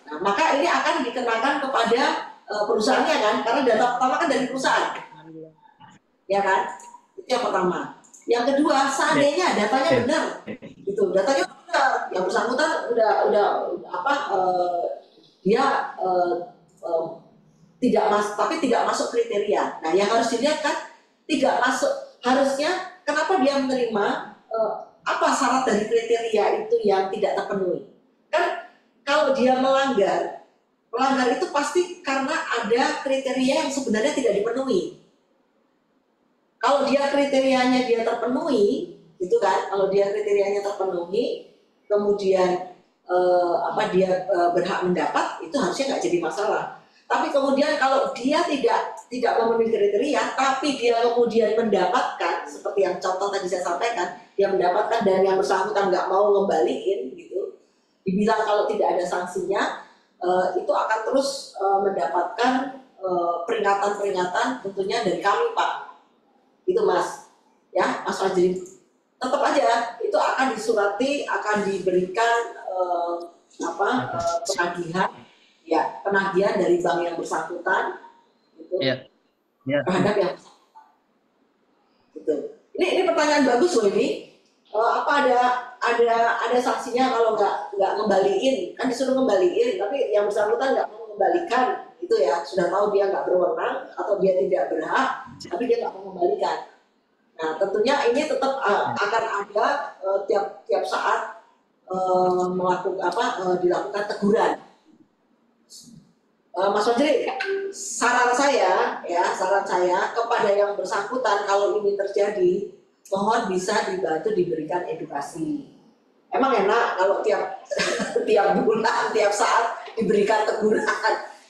Nah, maka ini akan dikenakan kepada perusahaannya kan, karena data pertama kan dari perusahaan, ya kan? Itu yang pertama. Yang kedua, seandainya datanya benar, gitu, datanya benar, yang bersangkutan dia tidak masuk kriteria. Nah, yang harus dilihat kan tidak masuk, harusnya kenapa dia menerima, apa syarat dari kriteria itu yang tidak terpenuhi? Kan kalau dia melanggar itu pasti karena ada kriteria yang sebenarnya tidak dipenuhi. Kalau dia kriterianya dia terpenuhi, gitu kan? Kalau dia kriterianya terpenuhi, kemudian dia berhak mendapat, itu harusnya nggak jadi masalah. Tapi kemudian kalau dia tidak memenuhi kriteria, tapi dia kemudian mendapatkan, seperti yang contoh tadi saya sampaikan, dia mendapatkan dan yang bersangkutan nggak mau ngembaliin, gitu, dibilang kalau tidak ada sanksinya, itu akan terus mendapatkan peringatan-peringatan tentunya dari kami Pak, itu Mas, ya Mas Fajrin. Tetap aja itu akan disurati, akan diberikan penagihan dari bank yang bersangkutan, gitu, terhadap yang bersangkutan. Gitu. Ini pertanyaan bagus loh ini. Apa ada sanksinya kalau nggak ngembaliin? Kan disuruh ngembaliin, tapi yang bersangkutan nggak mau mengembalikan, itu ya sudah tahu dia nggak berwenang atau dia tidak berhak, tapi dia nggak mau mengembalikan. Nah tentunya ini tetap akan ada tiap saat dilakukan teguran. Mas Fajri, saran saya kepada yang bersangkutan kalau ini terjadi, mohon bisa dibantu diberikan edukasi. Emang enak kalau tiap tiap bulan, tiap saat diberikan teguran,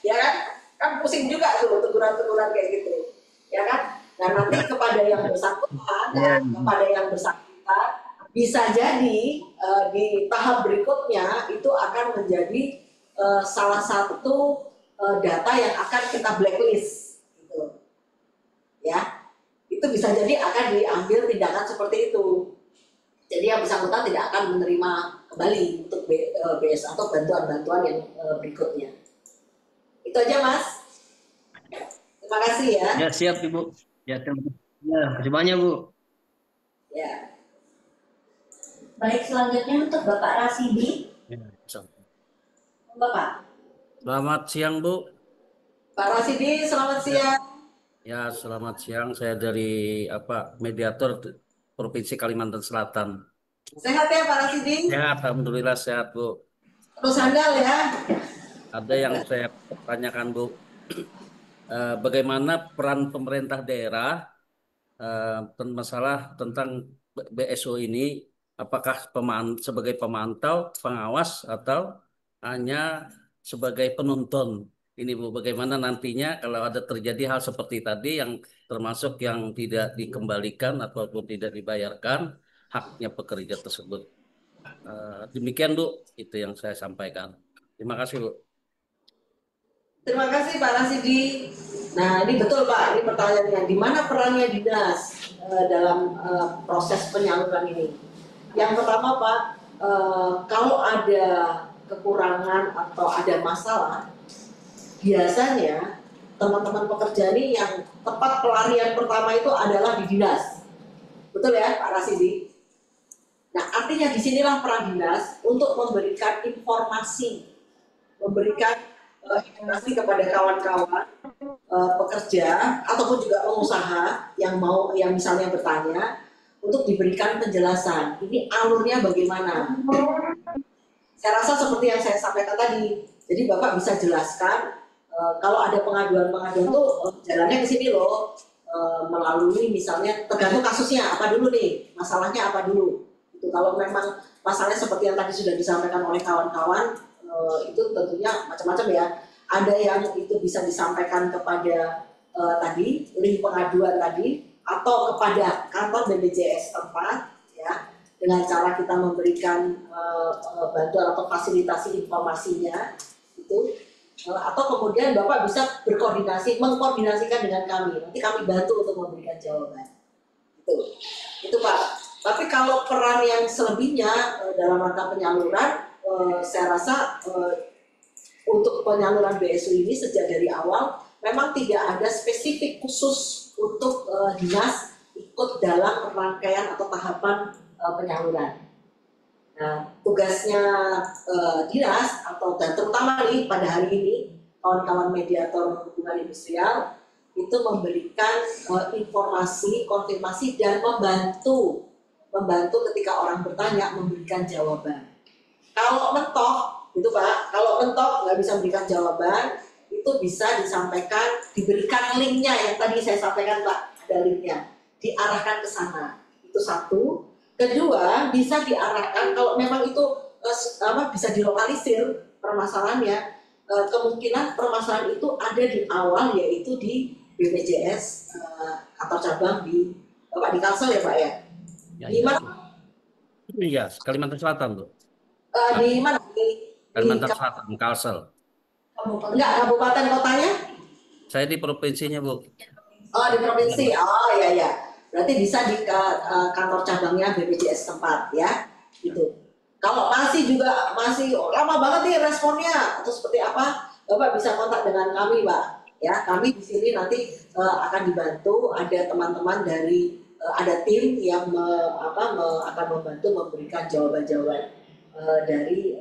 ya kan? Kan pusing juga tuh teguran-teguran kayak gitu, ya kan? Nah nanti kepada yang bersangkutan, kepada yang bersangkutan bisa jadi di tahap berikutnya itu akan menjadi salah satu data yang akan kita blacklist, gitu, ya. Itu bisa jadi akan diambil tindakan seperti itu. Jadi yang bersangkutan tidak akan menerima kembali untuk BS atau bantuan-bantuan yang berikutnya. Itu aja Mas. Terima kasih ya. Ya siap Ibu. Ya terima kasih banyak Bu. Ya. Baik, selanjutnya untuk Bapak Rasidi. Ya, Bapak. Selamat siang Bu. Pak Rasidi, selamat siang. Ya selamat siang. Saya dari mediator Provinsi Kalimantan Selatan. Sehat ya Pak Rasidi? Sehat, alhamdulillah sehat Bu. Terus handal ya. Ada yang saya tanyakan Bu, bagaimana peran pemerintah daerah masalah tentang BSO ini, apakah sebagai pemantau, pengawas, atau hanya sebagai penonton? Ini Bu, bagaimana nantinya kalau ada terjadi hal seperti tadi yang termasuk yang tidak dikembalikan ataupun tidak dibayarkan haknya pekerja tersebut. Demikian Bu, itu yang saya sampaikan. Terima kasih Bu. Terima kasih Pak Rasidi. Nah ini betul Pak, ini pertanyaannya, di mana perannya dinas dalam proses penyaluran ini? Yang pertama Pak, kalau ada kekurangan atau ada masalah, biasanya teman-teman pekerja ini yang tempat pelarian pertama itu adalah di dinas. Betul ya Pak Rasidi? Nah artinya disinilah peran dinas untuk memberikan informasi, memberikan informasi kepada kawan-kawan pekerja ataupun juga pengusaha yang misalnya bertanya untuk diberikan penjelasan. Ini alurnya bagaimana? Saya rasa seperti yang saya sampaikan tadi. Jadi Bapak bisa jelaskan kalau ada pengaduan-pengaduan tuh jalannya ke sini loh, melalui misalnya tergantung kasusnya apa dulu nih, masalahnya apa dulu. Itu kalau memang masalahnya seperti yang tadi sudah disampaikan oleh kawan-kawan, itu tentunya macam-macam ya. Ada yang itu bisa disampaikan kepada tadi link pengaduan tadi atau kepada kantor BPJS tempat ya, dengan cara kita memberikan bantuan atau fasilitasi informasinya itu, atau kemudian Bapak bisa mengkoordinasikan dengan kami, nanti kami bantu untuk memberikan jawaban. Itu Pak. Tapi kalau peran yang selebihnya dalam rangka penyaluran, saya rasa untuk penyaluran BSU ini sejak dari awal memang tidak ada spesifik khusus untuk dinas ikut dalam rangkaian atau tahapan penyaluran. Nah, tugasnya dinas dan terutama nih pada hari ini kawan-kawan mediator hubungan industrial itu memberikan informasi, konfirmasi dan membantu ketika orang bertanya memberikan jawaban. Kalau mentok, itu Pak, kalau mentok nggak bisa memberikan jawaban, itu bisa disampaikan, diberikan linknya yang tadi saya sampaikan Pak, ada linknya, diarahkan ke sana. Itu satu. Kedua, bisa diarahkan kalau memang itu bisa dilokalisir permasalahannya, kemungkinan permasalahan itu ada di awal yaitu di BPJS atau cabang di Bapak di Kalsel ya Pak ya? Di mana? Iya, Kalimantan Selatan tuh. Di mana? Kalimantan Selatan, Kalsel. Enggak, kabupaten kotanya? Saya di provinsinya Bu. Oh di provinsi, oh iya. Berarti bisa di kantor cabangnya BPJS tempat ya, gitu. Kalau masih lama banget nih responnya atau seperti apa, Bapak bisa kontak dengan kami Pak. Ya, kami di sini nanti akan dibantu, ada teman-teman dari ada tim yang akan membantu memberikan jawaban-jawaban dari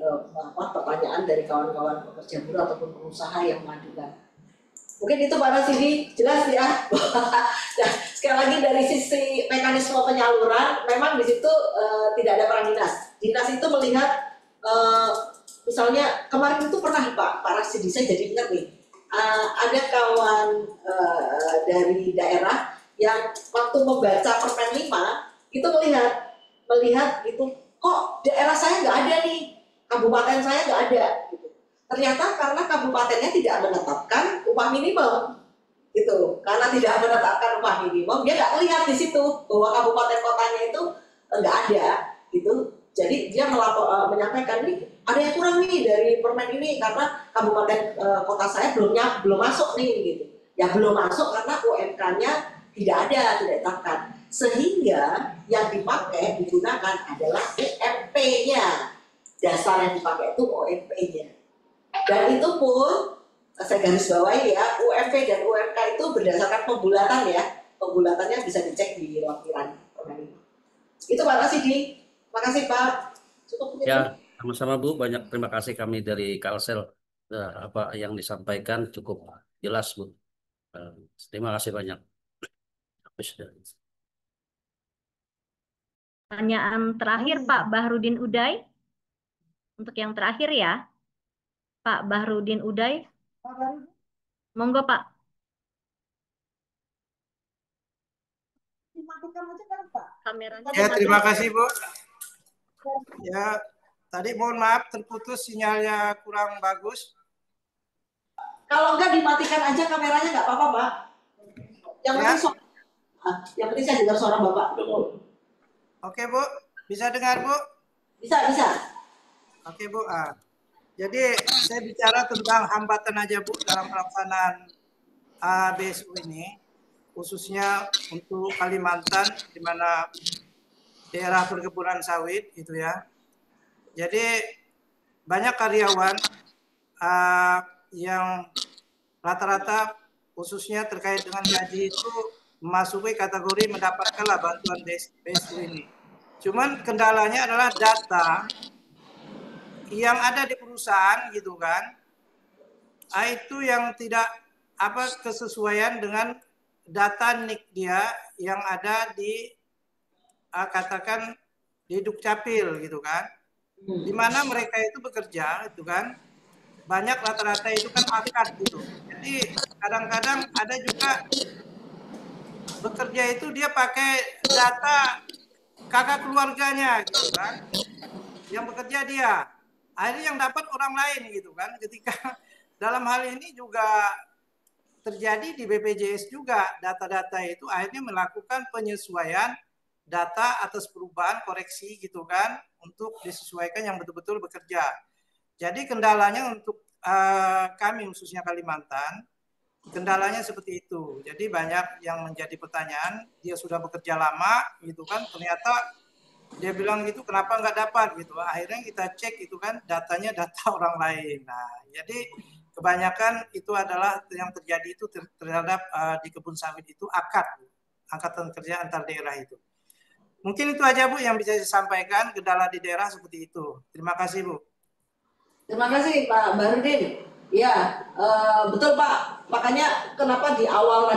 pertanyaan dari kawan-kawan pekerja buruh ataupun pengusaha yang mengadukan. Mungkin itu Pak Rasidi, jelas ya. Nah, sekali lagi dari sisi mekanisme penyaluran, memang di situ tidak ada peran dinas. Dinas itu melihat, misalnya kemarin itu pernah Pak Rasidi, saya jadi ingat nih, ada kawan dari daerah yang waktu membaca Permen 5 itu melihat gitu, kok daerah saya nggak ada nih, kabupaten saya nggak ada gitu. Ternyata karena kabupatennya tidak menetapkan upah minimum gitu. Karena tidak menetapkan upah minimum, dia nggak lihat di situ bahwa kabupaten kotanya itu nggak ada gitu. Jadi dia menyampaikan nih ada yang kurang nih dari permen ini karena kabupaten kota saya belum masuk nih gitu. Ya belum masuk karena UMK-nya tidak ada, tidak ditetapkan. Sehingga yang digunakan adalah UMP-nya. Dasar yang dipakai itu UMP-nya. Dan itu pun saya garis bawahi ya, UMP dan UMK itu berdasarkan pembulatan ya. Pembulatannya bisa dicek di lampiran permen ini. Itu Pak Rasidi. Makasih Pak. Cukup begitu. Ya, sama-sama Bu. Banyak terima kasih kami dari Kalsel. Apa yang disampaikan cukup jelas Bu. Terima kasih banyak. Pertanyaan terakhir Pak Bahrudin Uday. Untuk yang terakhir ya. Pak Bahrudin Uday. Monggo Pak. Kameranya Ya, terima kasih Bu. Ya, tadi mohon maaf terputus sinyalnya kurang bagus. Kalau enggak dimatikan aja kameranya nggak apa-apa Pak. Yang penting saya dengar suara Bapak dulu. Oke Bu, bisa dengar Bu? Bisa. Oke Bu. Jadi saya bicara tentang hambatan aja Bu dalam pelaksanaan BSU ini, khususnya untuk Kalimantan, di mana daerah perkebunan sawit gitu ya. Jadi banyak karyawan yang rata-rata khususnya terkait dengan gaji itu memasuki kategori mendapatkanlah bantuan BSU ini. Cuman kendalanya adalah data yang ada di perusahaan gitu kan, itu yang tidak kesesuaian dengan data NIK dia yang ada di katakan di Dukcapil gitu kan, di mana mereka itu bekerja itu kan banyak rata-rata itu kan akad gitu. Jadi kadang-kadang ada juga bekerja itu dia pakai data kakak keluarganya gitu kan, yang bekerja dia, akhirnya yang dapat orang lain gitu kan. Ketika dalam hal ini juga terjadi di BPJS juga, data-data itu akhirnya melakukan penyesuaian data atas perubahan koreksi gitu kan, untuk disesuaikan yang betul-betul bekerja. Jadi kendalanya untuk kami khususnya Kalimantan, kendalanya seperti itu. Jadi banyak yang menjadi pertanyaan, dia sudah bekerja lama gitu kan, ternyata dia bilang gitu kenapa nggak dapat gitu. Akhirnya kita cek itu kan datanya data orang lain. Nah, jadi kebanyakan itu adalah yang terjadi itu terhadap di kebun sawit itu angkatan kerja antar daerah itu. Mungkin itu aja Bu yang bisa saya sampaikan, kendala di daerah seperti itu. Terima kasih Bu. Terima kasih Pak Bahrudin. Ya, betul Pak. Makanya kenapa di awal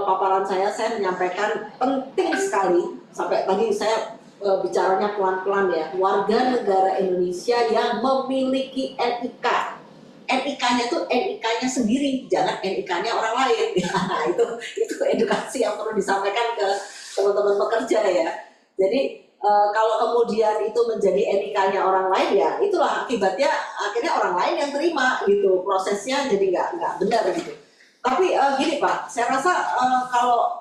paparan saya menyampaikan penting sekali, sampai tadi saya bicaranya pelan-pelan ya, warga negara Indonesia yang memiliki NIK. NIK-nya itu NIK-nya sendiri, jangan NIK-nya orang lain. Nah, itu edukasi yang perlu disampaikan ke teman-teman pekerja ya. Jadi kalau kemudian itu menjadi NIK-nya orang lain ya, itulah akibatnya akhirnya orang lain yang terima gitu, prosesnya jadi nggak benar gitu. Tapi gini Pak, saya rasa kalau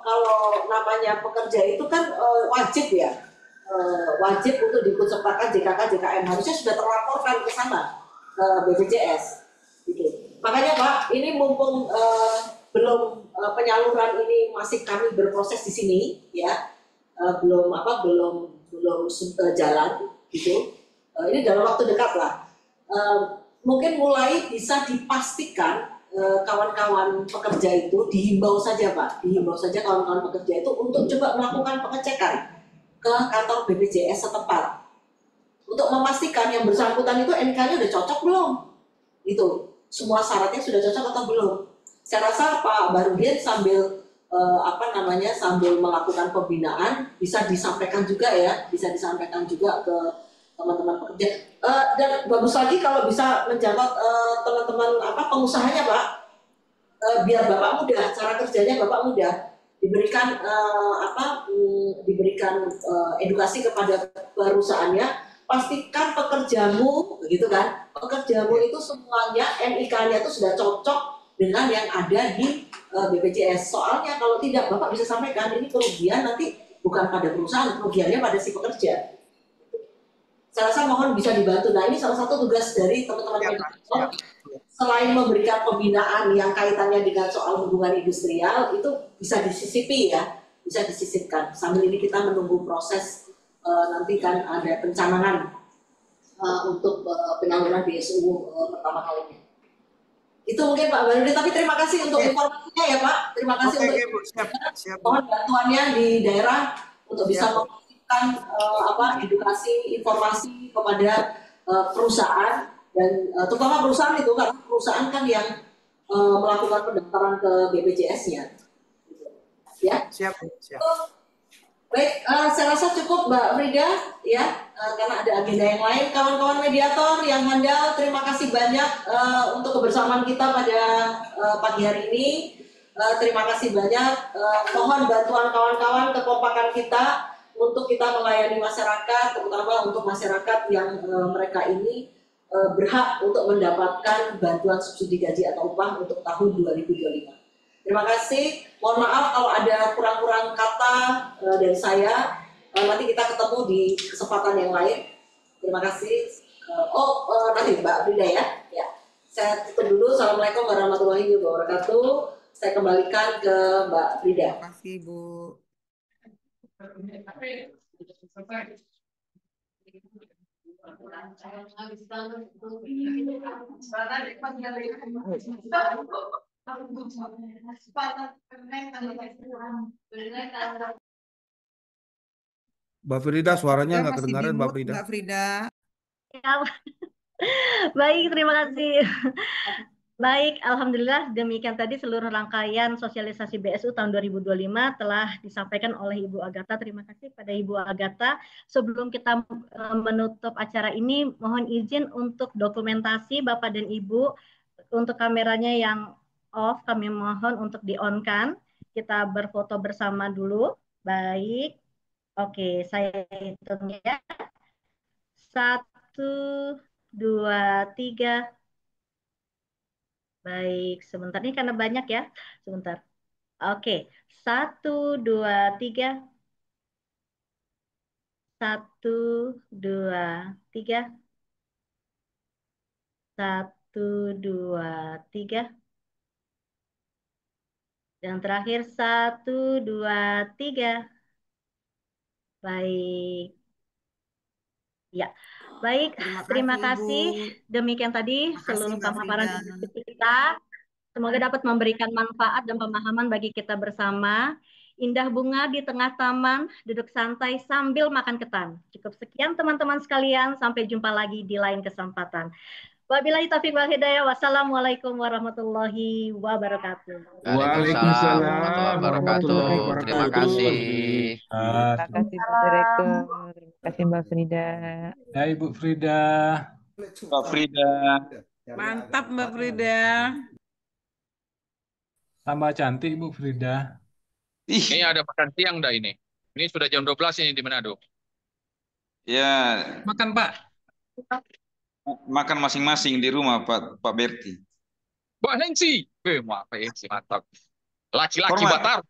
namanya pekerja itu kan wajib ya, wajib untuk diikutsertakan JKK JKN, harusnya sudah terlaporkan ke sana ke BPJS gitu. Makanya Pak, ini mumpung belum penyaluran ini masih kami berproses di sini ya, belum jalan gitu. Ini dalam waktu dekat lah. Mungkin mulai bisa dipastikan kawan-kawan pekerja itu dihimbau saja Pak, dihimbau saja kawan-kawan pekerja itu untuk coba melakukan pengecekan ke kantor BPJS setempat untuk memastikan yang bersangkutan itu NIK-nya udah cocok belum, gitu. Semua syaratnya sudah cocok atau belum. Saya rasa Pak Bahrudin sambil sambil melakukan pembinaan bisa disampaikan juga ya, bisa disampaikan juga ke teman-teman pekerja. Dan bagus lagi kalau bisa menjawab teman-teman pengusahanya Pak, biar Bapak mudah, cara kerjanya Bapak mudah, diberikan diberikan edukasi kepada perusahaannya, pastikan pekerjamu, begitu kan? Pekerjamu itu semuanya NIK-nya itu sudah cocok dengan yang ada di BPJS. Soalnya kalau tidak, Bapak bisa sampaikan ini kerugian nanti bukan pada perusahaan, kerugiannya pada si pekerja. Saya rasa mohon bisa dibantu. Nah, ini salah satu tugas dari teman-teman mediator. Selain memberikan pembinaan yang kaitannya dengan soal hubungan industrial, itu bisa disisipi ya, bisa disisipkan. Sambil ini kita menunggu proses nanti kan ada pencanangan untuk penyaluran BSU pertama kalinya. Itu mungkin Pak Barudi, tapi terima kasih untuk informasinya ya Pak. Terima kasih untuk mohon bantuannya di daerah untuk bisa memberikan edukasi, informasi kepada perusahaan dan terutama perusahaan itu, karena perusahaan kan yang melakukan pendaftaran ke BPJS-nya. Ya. Siap. Baik, saya rasa cukup Mbak Frida ya, karena ada agenda yang lain. Kawan-kawan mediator yang handal, terima kasih banyak untuk kebersamaan kita pada pagi hari ini. Terima kasih banyak. Mohon bantuan kawan-kawan, kekompakan kita untuk kita melayani masyarakat, terutama untuk masyarakat yang mereka ini berhak untuk mendapatkan bantuan subsidi gaji atau upah untuk tahun 2025. Terima kasih. Mohon maaf kalau ada kurang-kurang kata dari saya. Nanti kita ketemu di kesempatan yang lain. Terima kasih. Nanti Mbak Frida ya. Ya. Saya tutup dulu. Assalamualaikum warahmatullahi wabarakatuh. Saya kembalikan ke Mbak Frida. Terima kasih Bu. Mbak Frida, suaranya nggak Masih kedengaran Mbak di-mute, Frida. Mbak Frida. Baik, terima kasih. Baik, Alhamdulillah demikian tadi seluruh rangkaian sosialisasi BSU tahun 2025 telah disampaikan oleh Ibu Agatha. Terima kasih pada Ibu Agatha. Sebelum kita menutup acara ini, mohon izin untuk dokumentasi Bapak dan Ibu. Untuk kameranya yang off, kami mohon untuk di-on-kan. Kita berfoto bersama dulu. Baik. Oke, saya hitung ya. 1, 2, 3. Baik, sebentar ini karena banyak ya. Sebentar. Oke, 1, 2, 3. 1, 2, 3. 1, 2, 3. Dan terakhir 1, 2, 3. Baik. Ya, baik. Terima kasih. Demikian tadi seluruh pemaparan diskusi kita. Semoga dapat memberikan manfaat dan pemahaman bagi kita bersama. Indah bunga di tengah taman, duduk santai sambil makan ketan. Cukup sekian teman-teman sekalian. Sampai jumpa lagi di lain kesempatan. Wabillahi taufiq wal hidayah. Wassalamualaikum warahmatullahi wabarakatuh. Waalaikumsalam warahmatullahi wabarakatuh. Terima kasih. Terima kasih Pak Direktur. Terima kasih Mbak Frida. Ya Ibu Frida. Mbak Frida. Mantap Mbak Frida. Tambah cantik Ibu Frida. Ini ada makan siang dah ini. Ini sudah jam 12 ini di Manado. Ya. Makan Pak. Makan masing-masing di rumah Pak Berti. Mbak Nancy. Maaf ya, mantap. Laki-laki Batar.